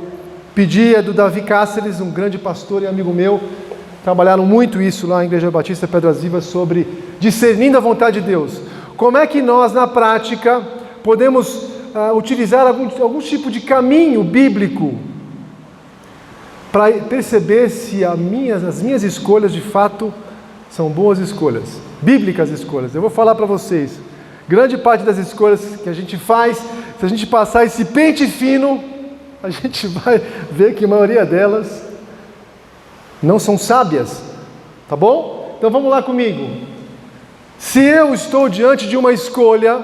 pedi é do Davi Cáceres, um grande pastor e amigo meu. Trabalharam muito isso lá na Igreja Batista Pedras Vivas, sobre discernindo a vontade de Deus. Como é que nós, na prática, podemos utilizar algum tipo de caminho bíblico para perceber se as minhas escolhas de fato são boas escolhas, bíblicas escolhas. Eu vou falar para vocês, grande parte das escolhas que a gente faz, se a gente passar esse pente fino, a gente vai ver que a maioria delas não são sábias, tá bom? Então vamos lá comigo. Se eu estou diante de uma escolha,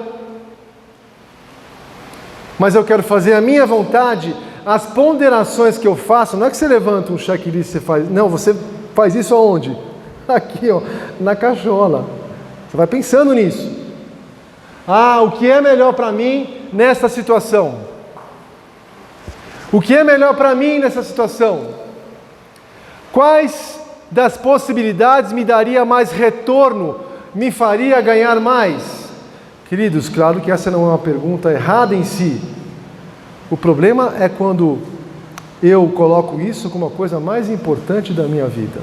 mas eu quero fazer a minha vontade, as ponderações que eu faço, não é que você levanta um checklist e você faz, não, você faz isso aonde? Aqui, ó, na cachola. Você vai pensando nisso. O que é melhor para mim nessa situação? O que é melhor para mim nessa situação? Quais das possibilidades me daria mais retorno, me faria ganhar mais? Queridos, claro que essa não é uma pergunta errada em si. O problema é quando eu coloco isso como a coisa mais importante da minha vida.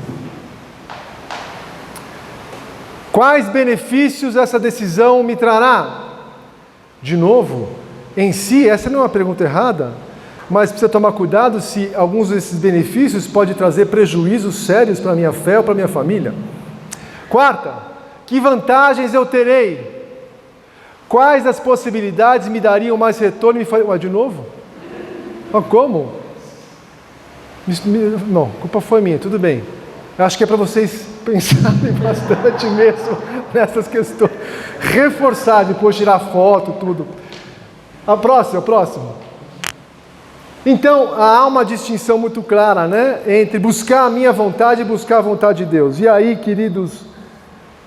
Quais benefícios essa decisão me trará? De novo, em si, essa não é uma pergunta errada, mas precisa tomar cuidado se alguns desses benefícios podem trazer prejuízos sérios para a minha fé ou para a minha família. Quarta, que vantagens eu terei? Quais das possibilidades me dariam mais retorno? De novo? Como? Não, a culpa foi minha, tudo bem. Eu acho que é para vocês pensarem bastante mesmo nessas questões. Reforçar, depois tirar foto, tudo. A próxima. Então, há uma distinção muito clara, né? Entre buscar a minha vontade e buscar a vontade de Deus. E aí, queridos,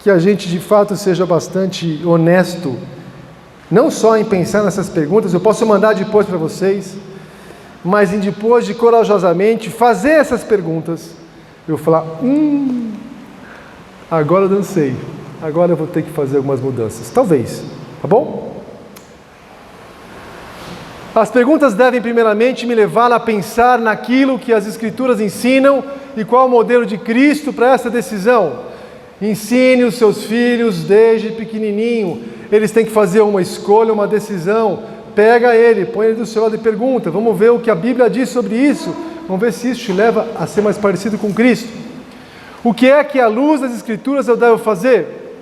que a gente de fato seja bastante honesto, não só em pensar nessas perguntas, eu posso mandar depois para vocês, mas em depois de corajosamente fazer essas perguntas, eu vou falar, agora eu dancei, agora eu vou ter que fazer algumas mudanças, talvez, tá bom? As perguntas devem primeiramente me levar a pensar naquilo que as Escrituras ensinam e qual o modelo de Cristo para essa decisão. Ensine os seus filhos desde pequenininho, eles têm que fazer uma escolha, uma decisão. Pega ele, põe ele do seu lado e pergunta, vamos ver o que a Bíblia diz sobre isso, vamos ver se isso te leva a ser mais parecido com Cristo. O que é que à luz das Escrituras eu devo fazer?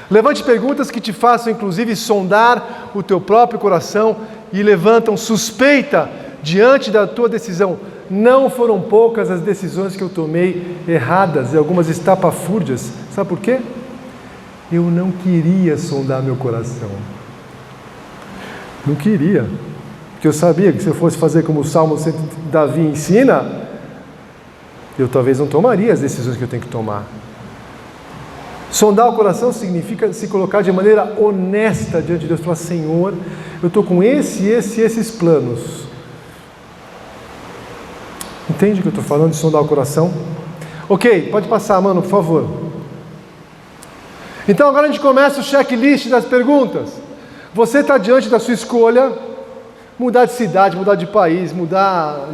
Levante perguntas que te façam inclusive sondar o teu próprio coração e levantam suspeita diante da tua decisão. Não foram poucas as decisões que eu tomei erradas e algumas estapafúrdias. Sabe por quê? Eu não queria sondar meu coração. Não queria. Porque eu sabia que se eu fosse fazer como o Salmo Davi ensina, eu talvez não tomaria as decisões que eu tenho que tomar. Sondar o coração significa se colocar de maneira honesta diante de Deus. Falar, Senhor, eu estou com esses planos. Entende o que eu estou falando de sondar o coração? Ok, pode passar, mano, por favor. Então agora a gente começa o checklist das perguntas. Você está diante da sua escolha, mudar de cidade, mudar de país, mudar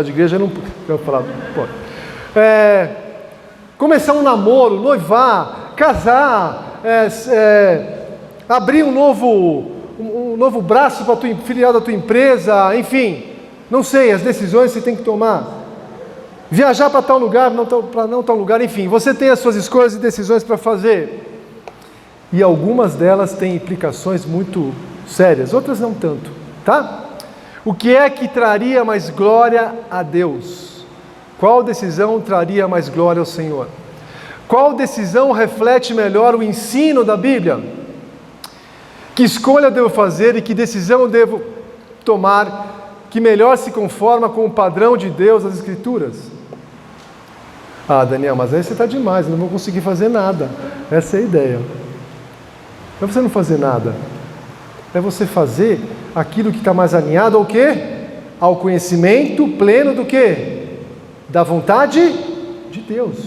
de igreja, não quero falar, pode. Começar um namoro, noivar, casar, abrir um novo braço para a filial da tua empresa, enfim, não sei, as decisões que você tem que tomar. Viajar para tal lugar, para não tal lugar, enfim, você tem as suas escolhas e decisões para fazer. E algumas delas têm implicações muito sérias, outras não tanto, tá? O que é que traria mais glória a Deus? Qual decisão traria mais glória ao Senhor? Qual decisão reflete melhor o ensino da Bíblia? Que escolha eu devo fazer e que decisão eu devo tomar que melhor se conforma com o padrão de Deus das Escrituras? Daniel, mas aí você está demais, eu não vou conseguir fazer nada. Essa é a ideia. Não é você não fazer nada, é você fazer aquilo que está mais alinhado ao quê? Ao conhecimento pleno do quê? Da vontade de Deus.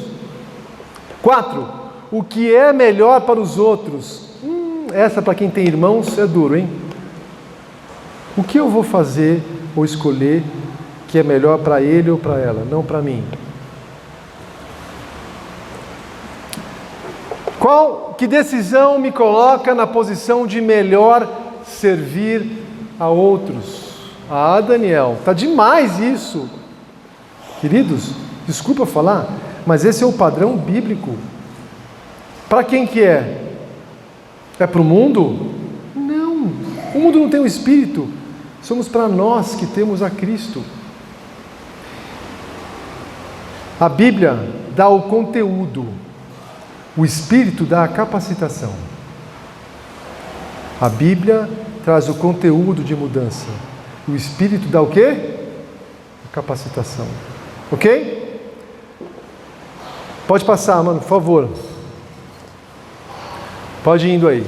4. O que é melhor para os outros? Essa para quem tem irmãos é duro, hein? O que eu vou fazer ou escolher que é melhor para ele ou para ela, não para mim? Que decisão me coloca na posição de melhor servir a outros? Daniel, tá demais isso. Queridos, desculpa falar, mas esse é o padrão bíblico. Para quem que é? É para o mundo? Não, o mundo não tem o Espírito. Somos para nós que temos a Cristo. A Bíblia dá o conteúdo, o Espírito dá a capacitação. A Bíblia traz o conteúdo de mudança. O Espírito dá o quê? A capacitação. Ok? Pode passar, mano, por favor. Pode ir indo aí.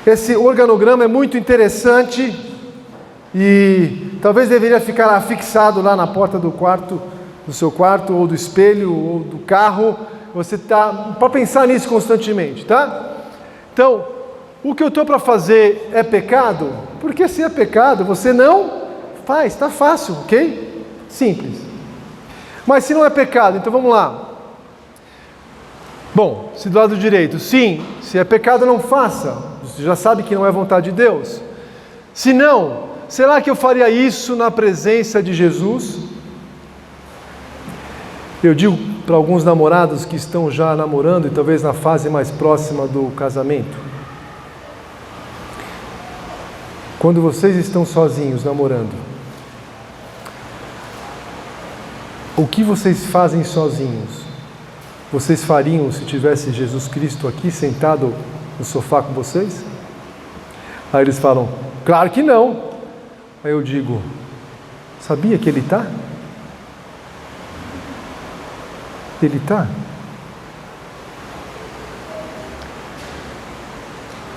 Esse organograma é muito interessante e talvez deveria ficar fixado lá na porta do quarto, do seu quarto, ou do espelho, ou do carro. Você está para pensar nisso constantemente, tá? Então, o que eu estou para fazer é pecado? Porque se é pecado, você não faz, está fácil, ok? Simples. Mas se não é pecado, então vamos lá. Bom, se do lado direito, sim, se é pecado, não faça. Você já sabe que não é vontade de Deus. Se não, será que eu faria isso na presença de Jesus? Eu digo para alguns namorados que estão já namorando e talvez na fase mais próxima do casamento. Quando vocês estão sozinhos namorando, o que vocês fazem sozinhos? Vocês fariam se tivesse Jesus Cristo aqui sentado no sofá com vocês? Aí eles falam, claro que não. Aí eu digo, sabia que Ele está? Ele está?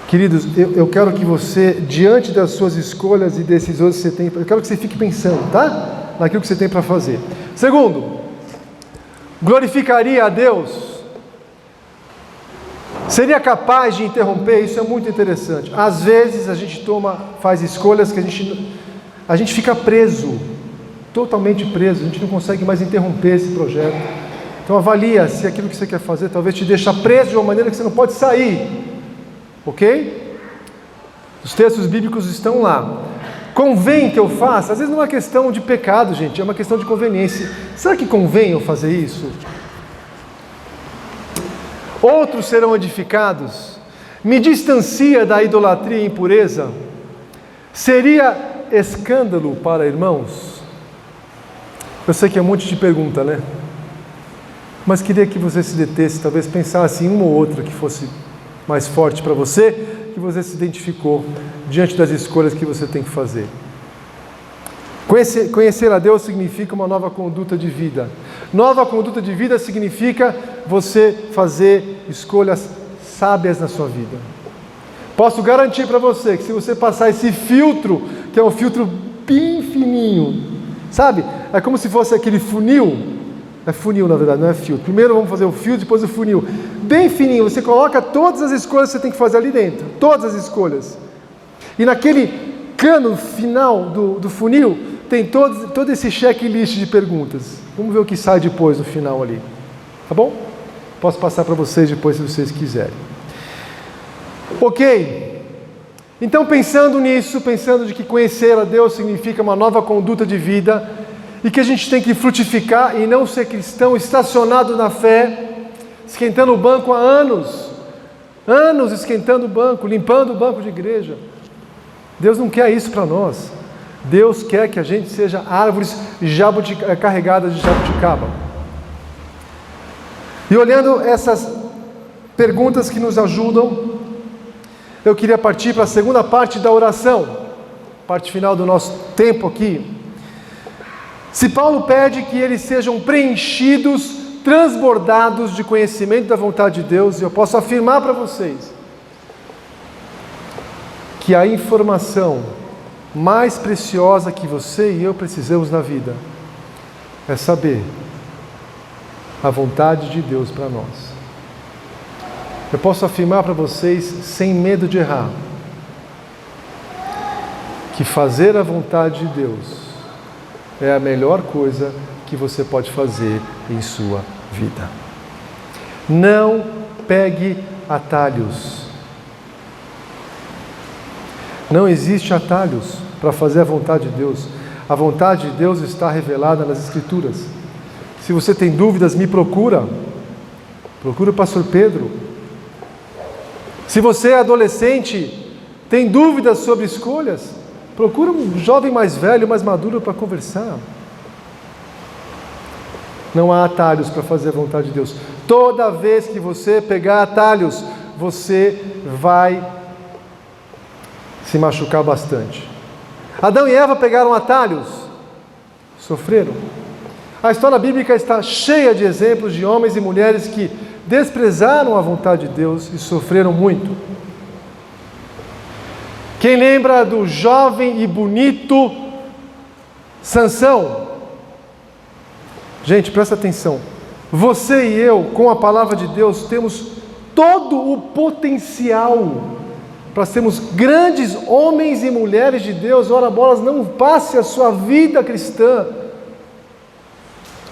Queridos, eu quero que você, diante das suas escolhas e decisões que você tem, eu quero que você fique pensando, tá? Naquilo que você tem para fazer. Segundo, glorificaria a Deus? Seria capaz de interromper? Isso é muito interessante. Às vezes a gente faz escolhas que a gente fica preso, totalmente preso, a gente não consegue mais interromper esse projeto. Então avalia se aquilo que você quer fazer talvez te deixe preso de uma maneira que você não pode sair. Ok? Os textos bíblicos estão lá. Convém que eu faça? Às vezes não é uma questão de pecado, gente, é uma questão de conveniência. Será que convém eu fazer isso? Outros serão edificados. Me distancia da idolatria e impureza. Seria escândalo para irmãos? Eu sei que é um monte de pergunta, né? Mas queria que você se detesse, talvez pensasse em uma ou outra que fosse mais forte para você, que você se identificou diante das escolhas que você tem que fazer. Conhecer a Deus significa uma nova conduta de vida. Nova conduta de vida significa você fazer escolhas sábias na sua vida. Posso garantir para você que se você passar esse filtro, que é um filtro bem fininho, sabe? É como se fosse aquele funil. É funil, na verdade, não é filtro. Primeiro vamos fazer o filtro, depois o funil. Bem fininho, você coloca todas as escolhas que você tem que fazer ali dentro. Todas as escolhas. E naquele cano final do funil, tem todo esse checklist de perguntas. Vamos ver o que sai depois no final ali. Tá bom? Posso passar para vocês depois se vocês quiserem. Ok. Então pensando nisso, pensando de que conhecer a Deus significa uma nova conduta de vida, e que a gente tem que frutificar e não ser cristão estacionado na fé, esquentando o banco há anos esquentando o banco, limpando o banco de igreja. Deus não quer isso para nós. Deus quer que a gente seja árvores carregadas de jabuticaba. E olhando essas perguntas que nos ajudam, eu queria partir para a segunda parte da oração, parte final do nosso tempo aqui. Se Paulo pede que eles sejam preenchidos, transbordados de conhecimento da vontade de Deus, eu posso afirmar para vocês que a informação mais preciosa que você e eu precisamos na vida é saber a vontade de Deus para nós. Eu posso afirmar para vocês, sem medo de errar, que fazer a vontade de Deus é a melhor coisa que você pode fazer em sua vida. Não pegue atalhos. Não existe atalhos para fazer a vontade de Deus. A vontade de Deus está revelada nas Escrituras. Se você tem dúvidas, me procura. Procura o pastor Pedro. Se você é adolescente, tem dúvidas sobre escolhas, procura um jovem mais velho, mais maduro para conversar. Não há atalhos para fazer a vontade de Deus. Toda vez que você pegar atalhos, você vai se machucar bastante. Adão e Eva pegaram atalhos, sofreram. A história bíblica está cheia de exemplos de homens e mulheres que desprezaram a vontade de Deus e sofreram muito. Quem lembra do jovem e bonito Sansão? Gente, presta atenção. Você e eu, com a palavra de Deus, temos todo o potencial para sermos grandes homens e mulheres de Deus. Ora bolas, não passe a sua vida cristã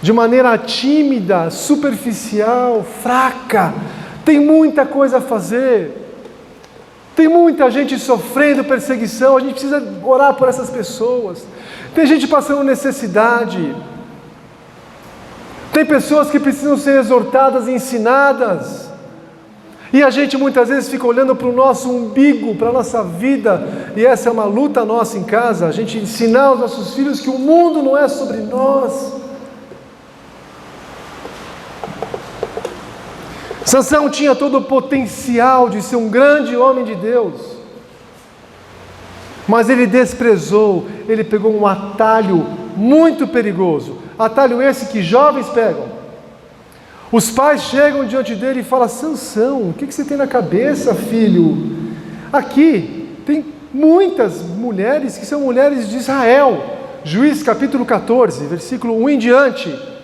de maneira tímida, superficial, fraca. Tem muita coisa a fazer. Tem muita gente sofrendo perseguição. A gente precisa orar por essas pessoas. Tem gente passando necessidade. Tem pessoas que precisam ser exortadas e ensinadas. E a gente muitas vezes fica olhando para o nosso umbigo, para a nossa vida. E essa é uma luta nossa em casa. A gente ensinar aos nossos filhos que o mundo não é sobre nós. Sansão tinha todo o potencial de ser um grande homem de Deus, mas ele desprezou, ele pegou um atalho muito perigoso, atalho esse que jovens pegam. Os pais chegam diante dele e falam: Sansão, o que você tem na cabeça, filho? Aqui tem muitas mulheres que são mulheres de Israel. Juízes capítulo 14, versículo 1 em diante.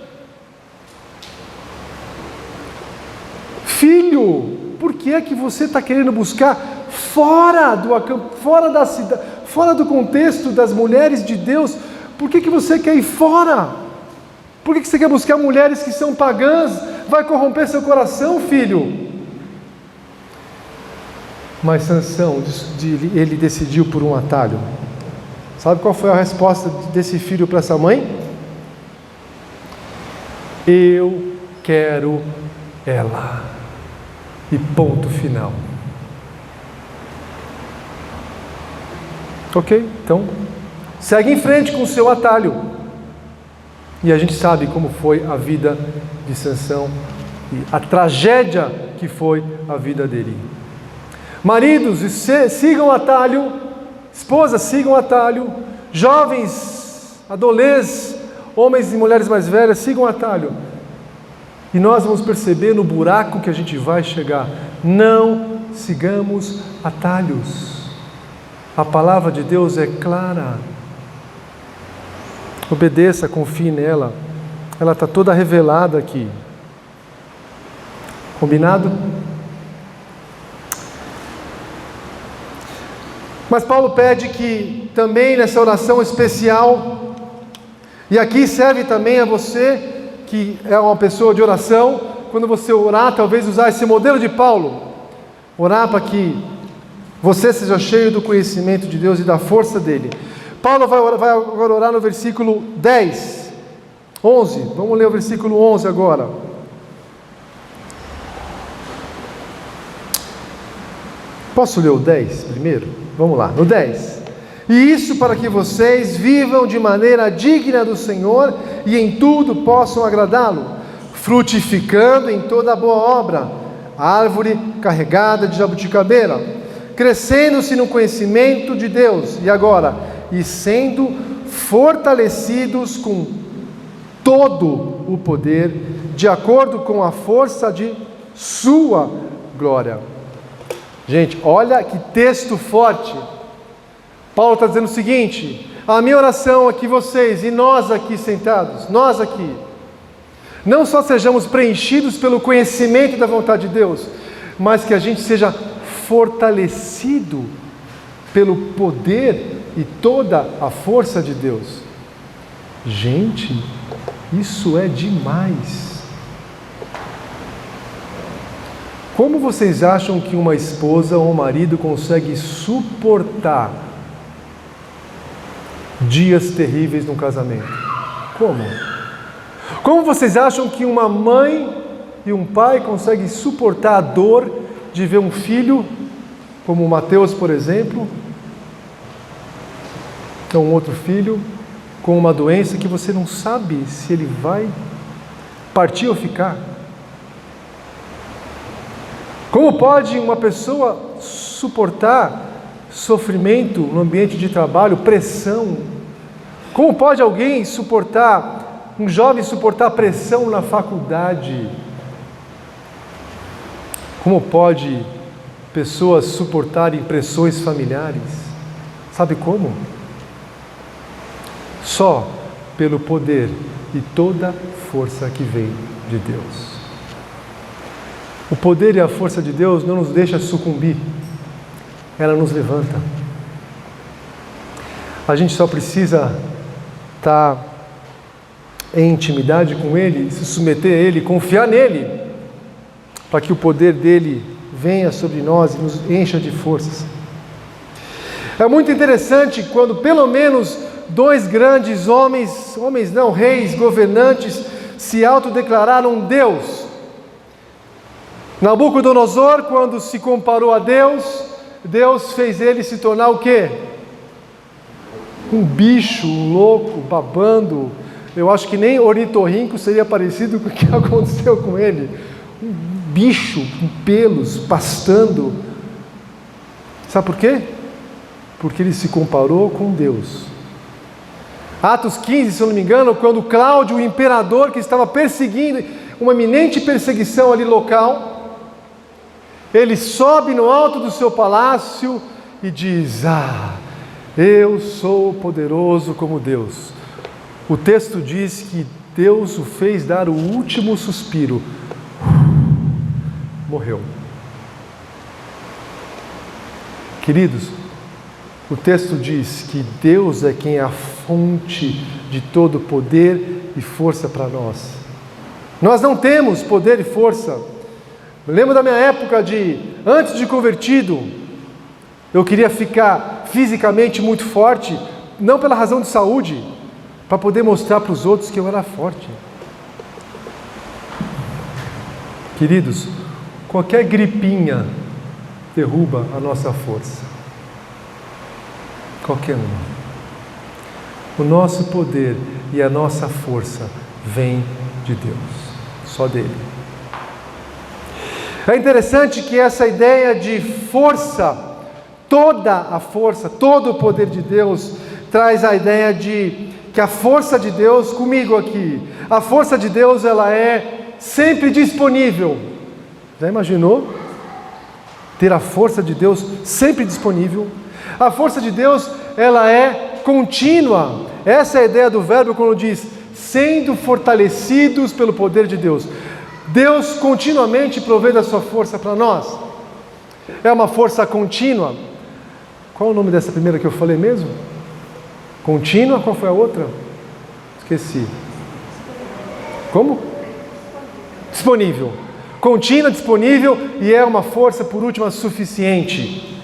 Filho, por que é que você está querendo buscar fora da cidade, fora do contexto das mulheres de Deus? Por que você quer ir fora? Por que você quer buscar mulheres que são pagãs? Vai corromper seu coração, filho. Mas Sansão, ele decidiu por um atalho. Sabe qual foi a resposta desse filho para essa mãe? Eu quero ela. E ponto final. Ok? Então, segue em frente com o seu atalho. E a gente sabe como foi a vida de Sansão e a tragédia que foi a vida dele. Maridos, sigam o atalho. Esposas, sigam o atalho. Jovens, adolescentes, homens e mulheres mais velhas, sigam o atalho. E nós vamos perceber no buraco que a gente vai chegar. Não sigamos atalhos. A palavra de Deus é clara. Obedeça, confie nela. Ela está toda revelada aqui. Combinado? Mas Paulo pede que também nessa oração especial, e aqui serve também a você que é uma pessoa de oração, quando você orar, talvez usar esse modelo de Paulo, orar para que você seja cheio do conhecimento de Deus e da força dele. Paulo vai agora orar no versículo 10, 11, vamos ler o versículo 11 agora. Posso ler o 10 primeiro? Vamos lá, no 10. E isso para que vocês vivam de maneira digna do Senhor e em tudo possam agradá-lo, frutificando em toda boa obra, árvore carregada de jabuticabeira, crescendo-se no conhecimento de Deus, e agora, e sendo fortalecidos com todo o poder, de acordo com a força de sua glória. Gente, olha que texto forte. Paulo está dizendo o seguinte: a minha oração é que vocês, e nós aqui sentados, nós aqui, Não só sejamos preenchidos pelo conhecimento da vontade de Deus, mas que a gente seja fortalecido pelo poder e toda a força de Deus. Gente, isso é demais. Como vocês acham que uma esposa ou um marido consegue suportar dias terríveis no casamento? Como? Como vocês acham que uma mãe e um pai conseguem suportar a dor de ver um filho, como o Mateus, por exemplo, ou um outro filho, com uma doença que você não sabe se ele vai partir ou ficar? Como pode uma pessoa suportar sofrimento no ambiente de trabalho, pressão? Como pode alguém suportar, um jovem suportar pressão na faculdade? Como pode pessoas suportarem pressões familiares? Sabe como? Só pelo poder e toda força que vem de Deus. O poder e a força de Deus não nos deixa sucumbir, ela nos levanta. A gente só precisa estar em intimidade com Ele, se submeter a Ele, confiar nele, para que o poder dele venha sobre nós e nos encha de forças. É muito interessante quando pelo menos 2 grandes reis, governantes, se autodeclararam Deus. Nabucodonosor, quando se comparou a Deus, Deus fez ele se tornar o quê? Um bicho, um louco, babando. Eu acho que nem ornitorrinco seria parecido com o que aconteceu com ele. Um bicho com pelos, pastando. Sabe por quê? Porque ele se comparou com Deus. Atos 15, se eu não me engano, quando Cláudio, o imperador que estava perseguindo, uma iminente perseguição ali local, ele sobe no alto do seu palácio e diz: eu sou poderoso como Deus. O texto diz que Deus o fez dar o último suspiro. Morreu. Queridos, o texto diz que Deus é quem é a fonte de todo poder e força para nós. Nós não temos poder e força. Eu lembro da minha época antes de convertido, eu queria ficar fisicamente muito forte, não pela razão de saúde, para poder mostrar para os outros que eu era forte. Queridos, qualquer gripinha derruba a nossa força. Qualquer uma. O nosso poder e a nossa força vem de Deus, só dele. É interessante que essa ideia de força, toda a força, todo o poder de Deus, traz a ideia de que a força de Deus, comigo aqui, a força de Deus ela é sempre disponível. Já imaginou? Ter a força de Deus sempre disponível? A força de Deus, ela é contínua. Essa é a ideia do verbo quando diz, sendo fortalecidos pelo poder de Deus. Deus continuamente provê da sua força para nós. É uma força contínua. Qual o nome dessa primeira que eu falei mesmo? Contínua, qual foi a outra? Esqueci. Como? Disponível. Contínua, disponível e é uma força, por último, suficiente.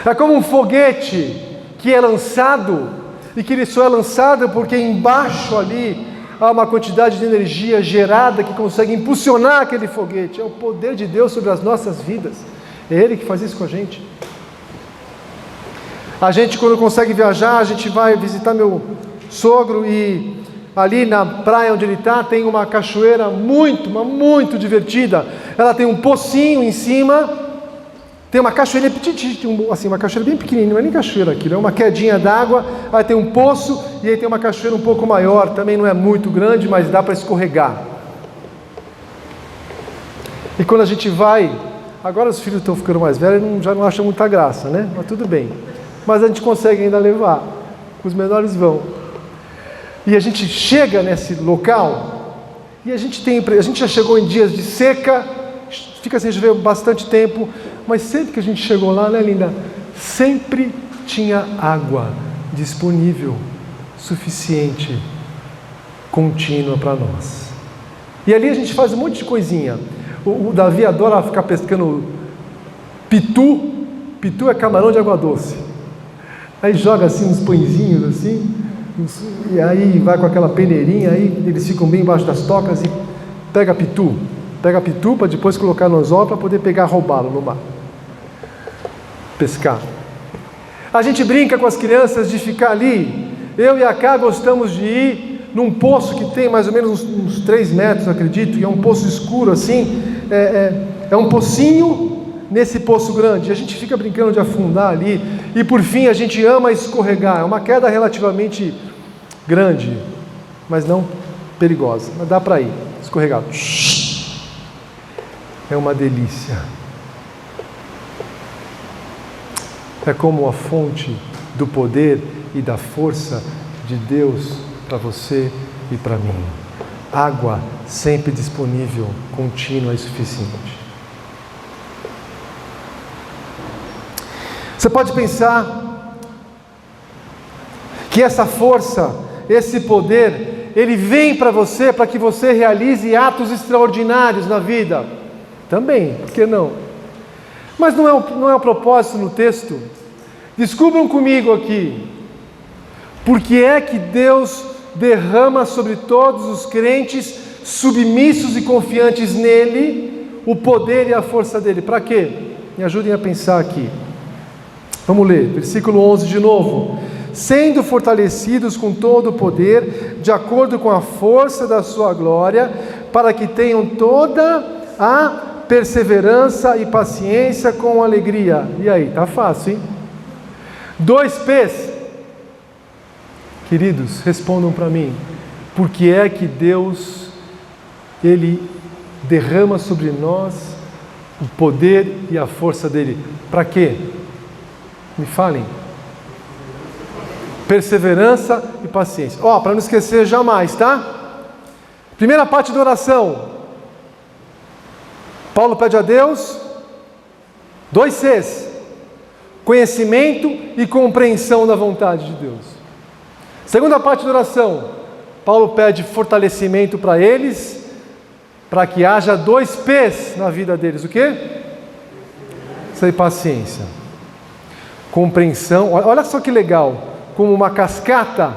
É como um foguete que é lançado e que ele só é lançado porque embaixo ali há uma quantidade de energia gerada que consegue impulsionar aquele foguete. É o poder de Deus sobre as nossas vidas. É Ele que faz isso com a gente. A gente, quando consegue viajar, a gente vai visitar meu sogro e ali na praia onde ele está tem uma cachoeira muito divertida. Ela tem um pocinho em cima, tem uma cachoeira assim, uma cachoeira bem pequenininha, não é nem cachoeira aquilo, é uma quedinha d'água, aí tem um poço e aí tem uma cachoeira um pouco maior, também não é muito grande, mas dá para escorregar. E quando a gente vai, agora os filhos estão ficando mais velhos, já não acham muita graça, né? Mas tudo bem. Mas a gente consegue ainda levar, os menores vão. E a gente chega nesse local, e a gente já chegou em dias de seca, fica sem chover bastante tempo, mas sempre que a gente chegou lá, né, linda? Sempre tinha água disponível, suficiente, contínua para nós. E ali a gente faz um monte de coisinha. O Davi adora ficar pescando pitu. Pitu é camarão de água doce. Aí joga assim uns pãezinhos assim, e aí vai com aquela peneirinha, aí eles ficam bem embaixo das tocas e pega pitu para depois colocar no anzol para poder pegar, roubá-lo no mar, pescar. A gente brinca com as crianças de ficar ali. Eu e a Cá gostamos de ir num poço que tem mais ou menos uns 3 metros, acredito, e é um poço escuro assim, é um pocinho nesse poço grande. A gente fica brincando de afundar ali, e por fim a gente ama escorregar. É uma queda relativamente grande, mas não perigosa, mas dá para ir, escorregar. É uma delícia. É como a fonte do poder e da força de Deus para você e para mim. Água sempre disponível, contínua e suficiente. Você pode pensar que essa força, esse poder, ele vem para você para que você realize atos extraordinários na vida. Também, por que não? Mas não é o propósito no texto. Descubram comigo aqui. Por que é que Deus derrama sobre todos os crentes, submissos e confiantes nele, o poder e a força dele? Para quê? Me ajudem a pensar aqui. Vamos ler, versículo 11 de novo. Sendo fortalecidos com todo o poder, de acordo com a força da sua glória, para que tenham toda a perseverança e paciência com alegria. E aí, tá fácil, hein? 2 P's. Queridos, respondam para mim. Por que é que Deus, Ele derrama sobre nós o poder e a força dele? Para quê? Me falem. Perseverança e paciência. Para não esquecer jamais, tá? Primeira parte da oração. Paulo pede a Deus 2 Cs: conhecimento e compreensão da vontade de Deus. Segunda parte da oração, Paulo pede fortalecimento para eles, para que haja 2 P's na vida deles. O quê? Isso aí, paciência. Compreensão, olha só que legal, como uma cascata,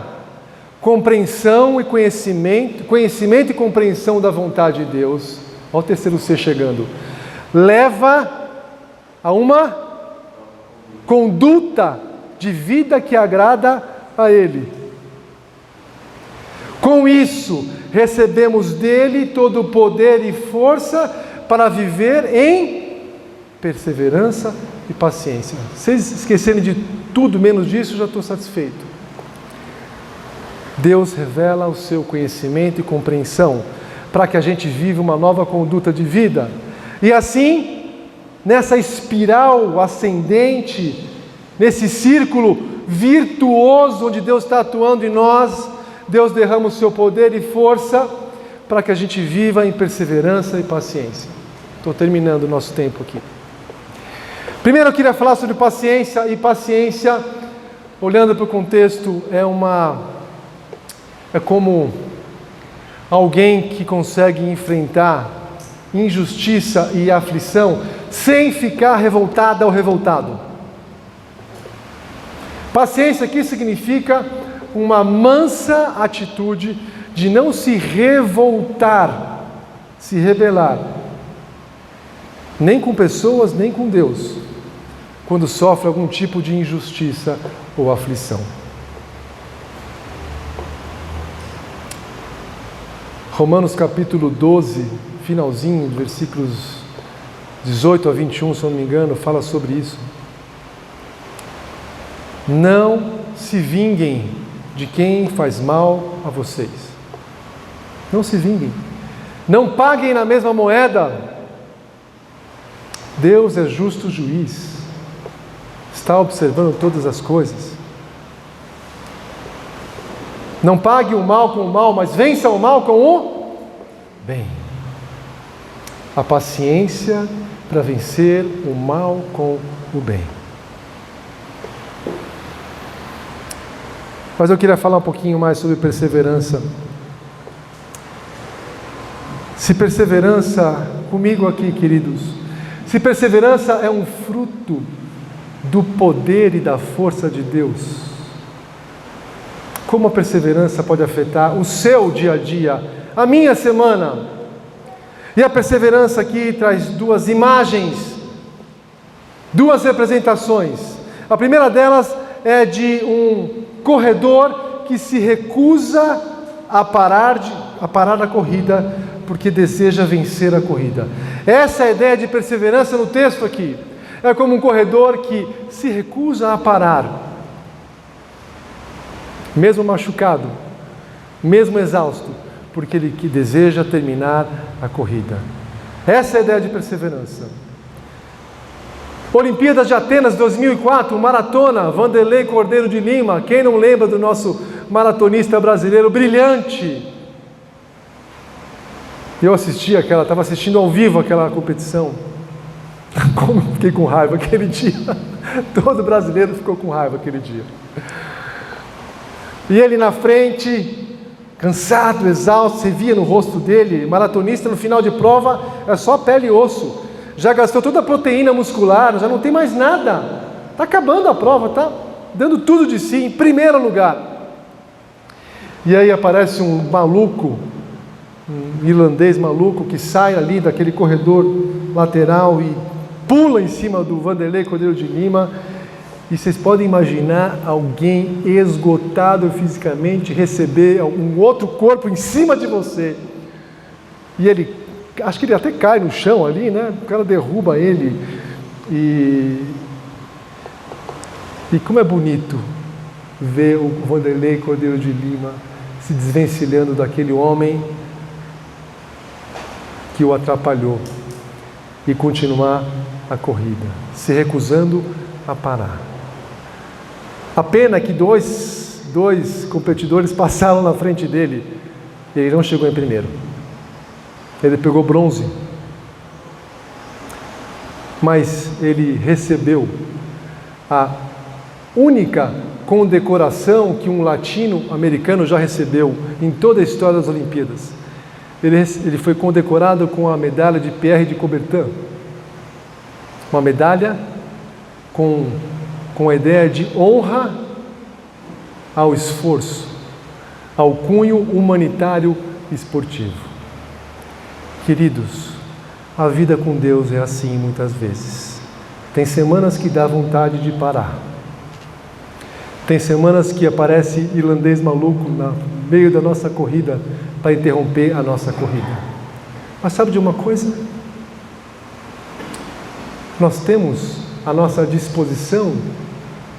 compreensão e conhecimento e compreensão da vontade de Deus. Olha o terceiro C chegando. Leva a uma conduta de vida que agrada a Ele. Com isso, recebemos dele todo o poder e força para viver em perseverança e paciência. Se vocês esquecerem de tudo menos disso, já estou satisfeito. Deus revela o seu conhecimento e compreensão para que a gente viva uma nova conduta de vida. E assim, nessa espiral ascendente, nesse círculo virtuoso onde Deus está atuando em nós, Deus derrama o seu poder e força para que a gente viva em perseverança e paciência. Estou terminando o nosso tempo aqui. Primeiro eu queria falar sobre paciência, e paciência, olhando para o contexto, é como alguém que consegue enfrentar injustiça e aflição sem ficar revoltada ou revoltado. Paciência aqui significa uma mansa atitude de não se revoltar, se rebelar, nem com pessoas, nem com Deus, quando sofre algum tipo de injustiça ou aflição. Romanos capítulo 12, finalzinho, versículos 18 a 21, se eu não me engano, fala sobre isso. Não se vinguem de quem faz mal a vocês. Não se vinguem. Não paguem na mesma moeda. Deus é justo juiz. Está observando todas as coisas. Não pague o mal com o mal, mas vença o mal com o bem. A paciência para vencer o mal com o bem. Mas eu queria falar um pouquinho mais sobre perseverança. Se perseverança, comigo aqui, queridos, se perseverança é um fruto do poder e da força de Deus, como a perseverança pode afetar o seu dia a dia, a minha semana? E a perseverança aqui traz duas imagens, duas representações. A primeira delas é de um corredor que se recusa a parar a corrida, porque deseja vencer a corrida. Essa é a ideia de perseverança no texto aqui. É como um corredor que se recusa a parar, mesmo machucado, mesmo exausto, porque ele que deseja terminar a corrida. Essa é a ideia de perseverança. Olimpíadas de Atenas 2004, maratona, Vanderlei Cordeiro de Lima. Quem não lembra do nosso maratonista brasileiro brilhante? Eu estava assistindo ao vivo aquela competição. Como eu fiquei com raiva aquele dia. Todo brasileiro ficou com raiva aquele dia. E ele na frente, cansado, exausto, você via no rosto dele, maratonista no final de prova, é só pele e osso. Já gastou toda a proteína muscular, já não tem mais nada. Está acabando a prova, está dando tudo de si, em primeiro lugar. E aí aparece um maluco, um irlandês maluco, que sai ali daquele corredor lateral e pula em cima do Vanderlei Cordeiro de Lima. E vocês podem imaginar alguém esgotado fisicamente receber um outro corpo em cima de você. E ele, acho que ele até cai no chão ali, né? O cara derruba ele. E como é bonito ver o Vanderlei Cordeiro de Lima se desvencilhando daquele homem que o atrapalhou e continuar a corrida, se recusando a parar. A pena é que dois competidores passaram na frente dele e ele não chegou em primeiro. Ele pegou bronze, mas ele recebeu a única condecoração que um latino-americano já recebeu em toda a história das Olimpíadas. Ele foi condecorado com a medalha de Pierre de Coubertin, uma medalha com a ideia de honra ao esforço, ao cunho humanitário esportivo. Queridos, a vida com Deus é assim muitas vezes. Tem semanas que dá vontade de parar. Tem semanas que aparece irlandês maluco no meio da nossa corrida para interromper a nossa corrida. Mas sabe de uma coisa? Nós temos à nossa disposição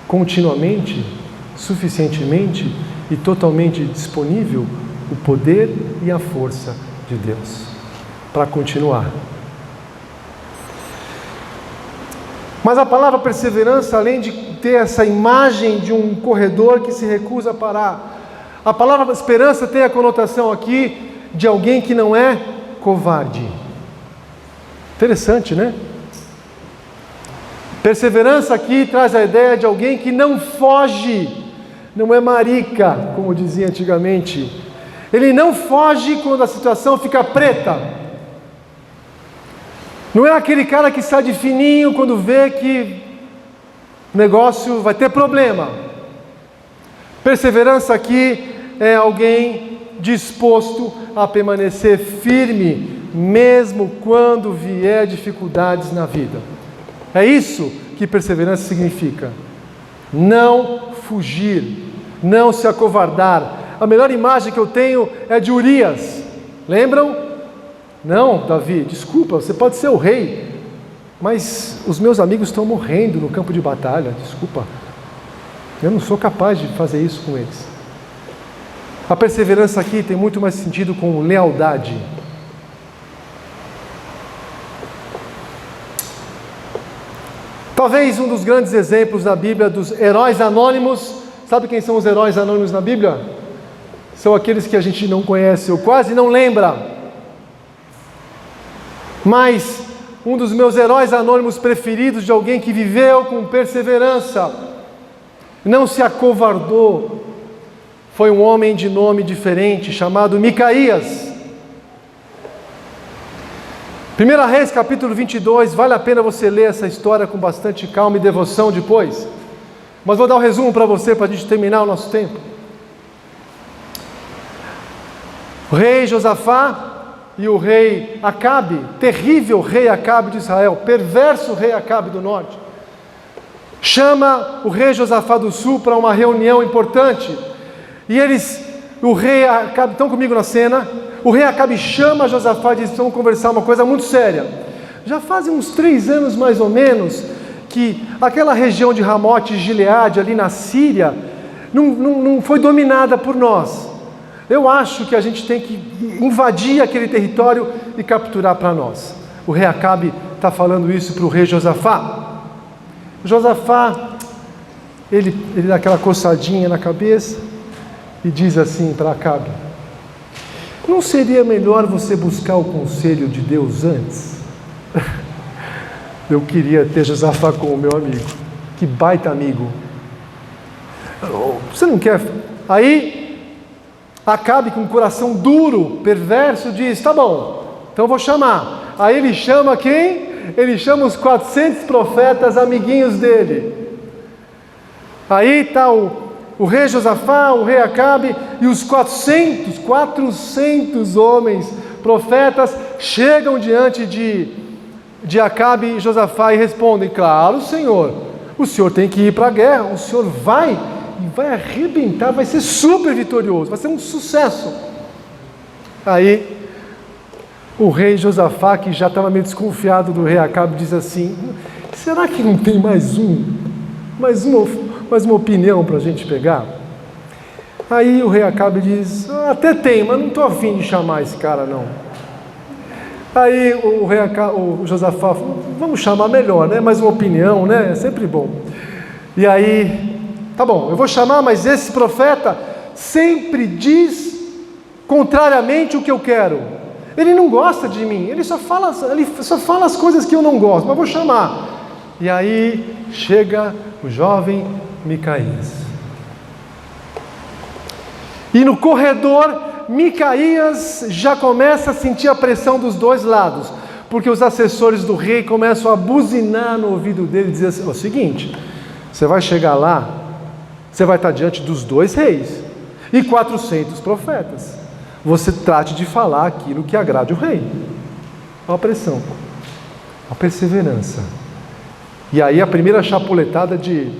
continuamente, suficientemente e totalmente disponível o poder e a força de Deus para continuar. Mas a palavra perseverança, além de ter essa imagem de um corredor que se recusa a parar, a palavra esperança tem a conotação aqui de alguém que não é covarde. Interessante, né? Perseverança aqui traz a ideia de alguém que não foge, não é marica, como dizia antigamente. Ele não foge quando a situação fica preta. Não é aquele cara que sai de fininho quando vê que o negócio vai ter problema. Perseverança aqui é alguém disposto a permanecer firme, mesmo quando vier dificuldades na vida. É isso que perseverança significa. Não fugir, não se acovardar. A melhor imagem que eu tenho é de Urias. Lembram? Não, Davi, desculpa, você pode ser o rei, mas os meus amigos estão morrendo no campo de batalha, desculpa. Eu não sou capaz de fazer isso com eles. A perseverança aqui tem muito mais sentido com lealdade. Talvez um dos grandes exemplos na Bíblia dos heróis anônimos. Sabe quem são os heróis anônimos na Bíblia? são aqueles que a gente não conhece ou quase não lembra. Mas um dos meus heróis anônimos preferidos, de alguém que viveu com perseverança, não se acovardou, foi um homem de nome diferente, chamado Micaías. 1 Reis, capítulo 22, vale a pena você ler essa história com bastante calma e devoção depois. Mas vou dar um resumo para você, para a gente terminar o nosso tempo. O rei Josafá e o rei Acabe, terrível rei Acabe de Israel, perverso rei Acabe do norte, chama o rei Josafá do sul para uma reunião importante. E o rei Acabe, estão comigo na cena? O rei Acabe chama Josafá e diz: vamos conversar uma coisa muito séria. Já fazem uns 3 anos mais ou menos que aquela região de Ramote e Gileade ali na Síria não foi dominada por nós. Eu acho que a gente tem que invadir aquele território e capturar para nós. O rei Acabe está falando isso para o rei Josafá. Josafá, ele dá aquela coçadinha na cabeça e diz assim para Acabe: não seria melhor você buscar o conselho de Deus antes? Eu queria ter Josafá como meu amigo. Que baita amigo. Você não quer? Aí Acabe, com um coração duro, perverso, diz: tá bom, então eu vou chamar. Aí ele chama quem? Ele chama os 400 profetas amiguinhos dele. Aí está o rei Josafá, o rei Acabe e os 400 homens, profetas, chegam diante de Acabe e Josafá e respondem: claro, Senhor, o Senhor tem que ir para a guerra, o Senhor vai arrebentar, vai ser super vitorioso, vai ser um sucesso. Aí o rei Josafá, que já estava meio desconfiado do rei Acabe, diz assim: será que não tem mais uma opinião para a gente pegar? Aí o rei Acabe diz: até tem, mas não estou afim de chamar esse cara não. Aí o Josafá falou: vamos chamar melhor, né? Mais uma opinião, né? É sempre bom. E aí, tá bom, eu vou chamar, mas esse profeta sempre diz contrariamente o que eu quero. Ele não gosta de mim, ele só fala as coisas que eu não gosto, mas vou chamar. E aí chega o jovem Micaías. E no corredor, Micaías já começa a sentir a pressão dos dois lados, porque os assessores do rei começam a buzinar no ouvido dele e dizer assim: o seguinte, você vai chegar lá, você vai estar diante dos 2 reis e 400 profetas. Você trate de falar aquilo que agrade o rei. Olha a pressão, a perseverança. E aí a primeira chapuletada de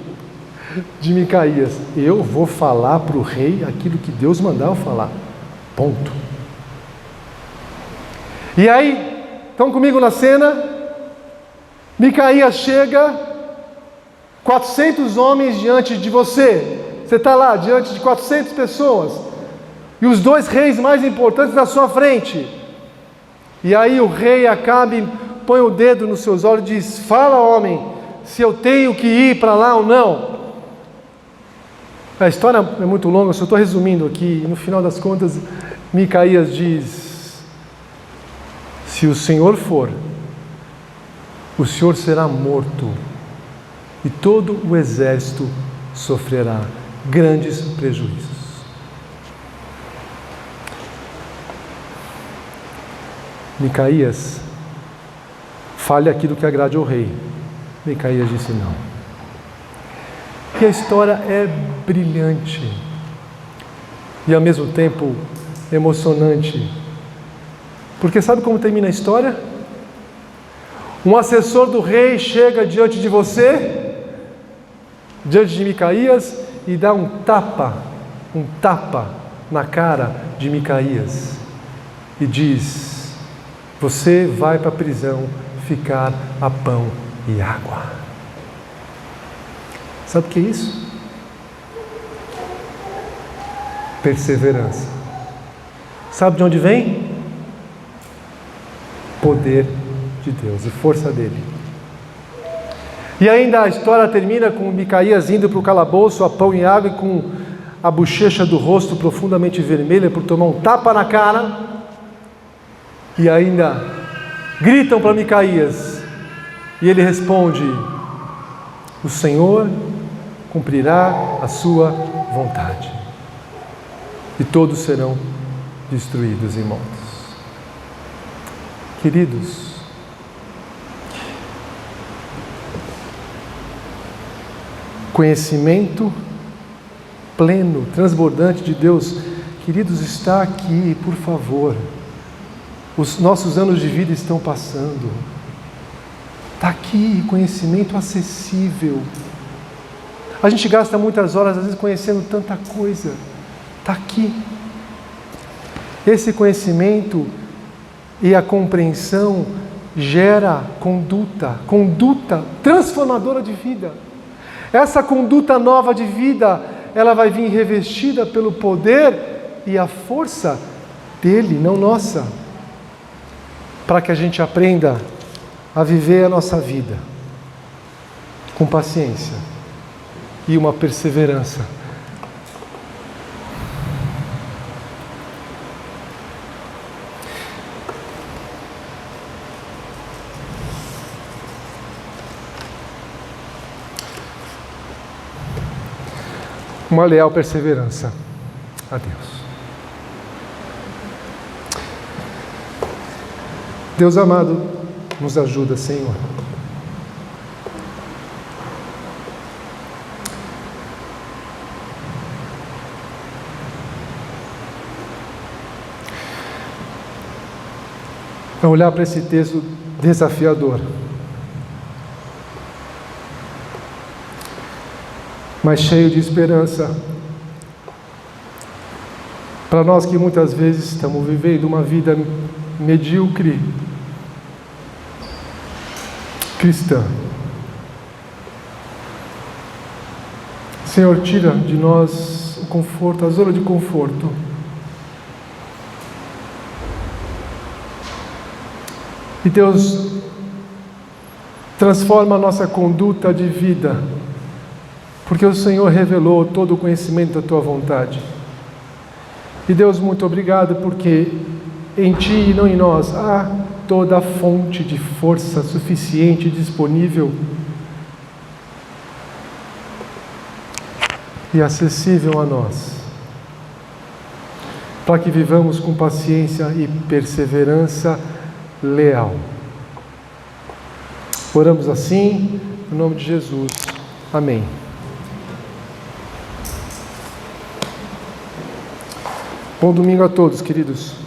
Micaías: eu vou falar para o rei aquilo que Deus mandar eu falar. Ponto. E aí, estão comigo na cena? Micaías chega, 400 homens diante de você. Você está lá diante de 400 pessoas. E os 2 reis mais importantes na sua frente. E aí o rei Acabe põe o dedo nos seus olhos e diz: fala, homem, se eu tenho que ir para lá ou não. A história é muito longa, eu só estou resumindo aqui. E no final das contas, Micaías diz: se o Senhor for, o Senhor será morto, e todo o exército sofrerá grandes prejuízos. Micaías, fale aquilo que agrade ao rei. Micaías disse não. E a história é brilhante e ao mesmo tempo emocionante, porque sabe como termina a história? Um assessor do rei chega diante de você, diante de Micaías, e dá um tapa na cara de Micaías e diz: você vai para a prisão ficar a pão e água. Sabe o que é isso? Perseverança. Sabe de onde vem? Poder de Deus e força dele. E ainda a história termina com Micaías indo para o calabouço a pão e água, e com a bochecha do rosto profundamente vermelha por tomar um tapa na cara, e ainda gritam para Micaías, e ele responde: o Senhor cumprirá a sua vontade, e todos serão destruídos e mortos. Queridos, conhecimento pleno, transbordante de Deus, queridos, está aqui, por favor. Os nossos anos de vida estão passando. Está aqui, conhecimento acessível. A gente gasta muitas horas, às vezes, conhecendo tanta coisa. Está aqui. Esse conhecimento e a compreensão gera conduta transformadora de vida. Essa conduta nova de vida, ela vai vir revestida pelo poder e a força dele, não nossa, para que a gente aprenda a viver a nossa vida com paciência e uma perseverança. Uma leal perseverança a Deus. Deus amado, nos ajuda, Senhor. A olhar para esse texto desafiador, mas cheio de esperança, para nós que muitas vezes estamos vivendo uma vida medíocre, cristã. Senhor, tira de nós o conforto, a zona de conforto. E Deus, transforma a nossa conduta de vida, porque o Senhor revelou todo o conhecimento da Tua vontade. E Deus, muito obrigado, porque em Ti e não em nós há toda a fonte de força suficiente e disponível e acessível a nós, para que vivamos com paciência e perseverança leal. Oramos assim, em nome de Jesus. Amém. Bom domingo a todos, queridos.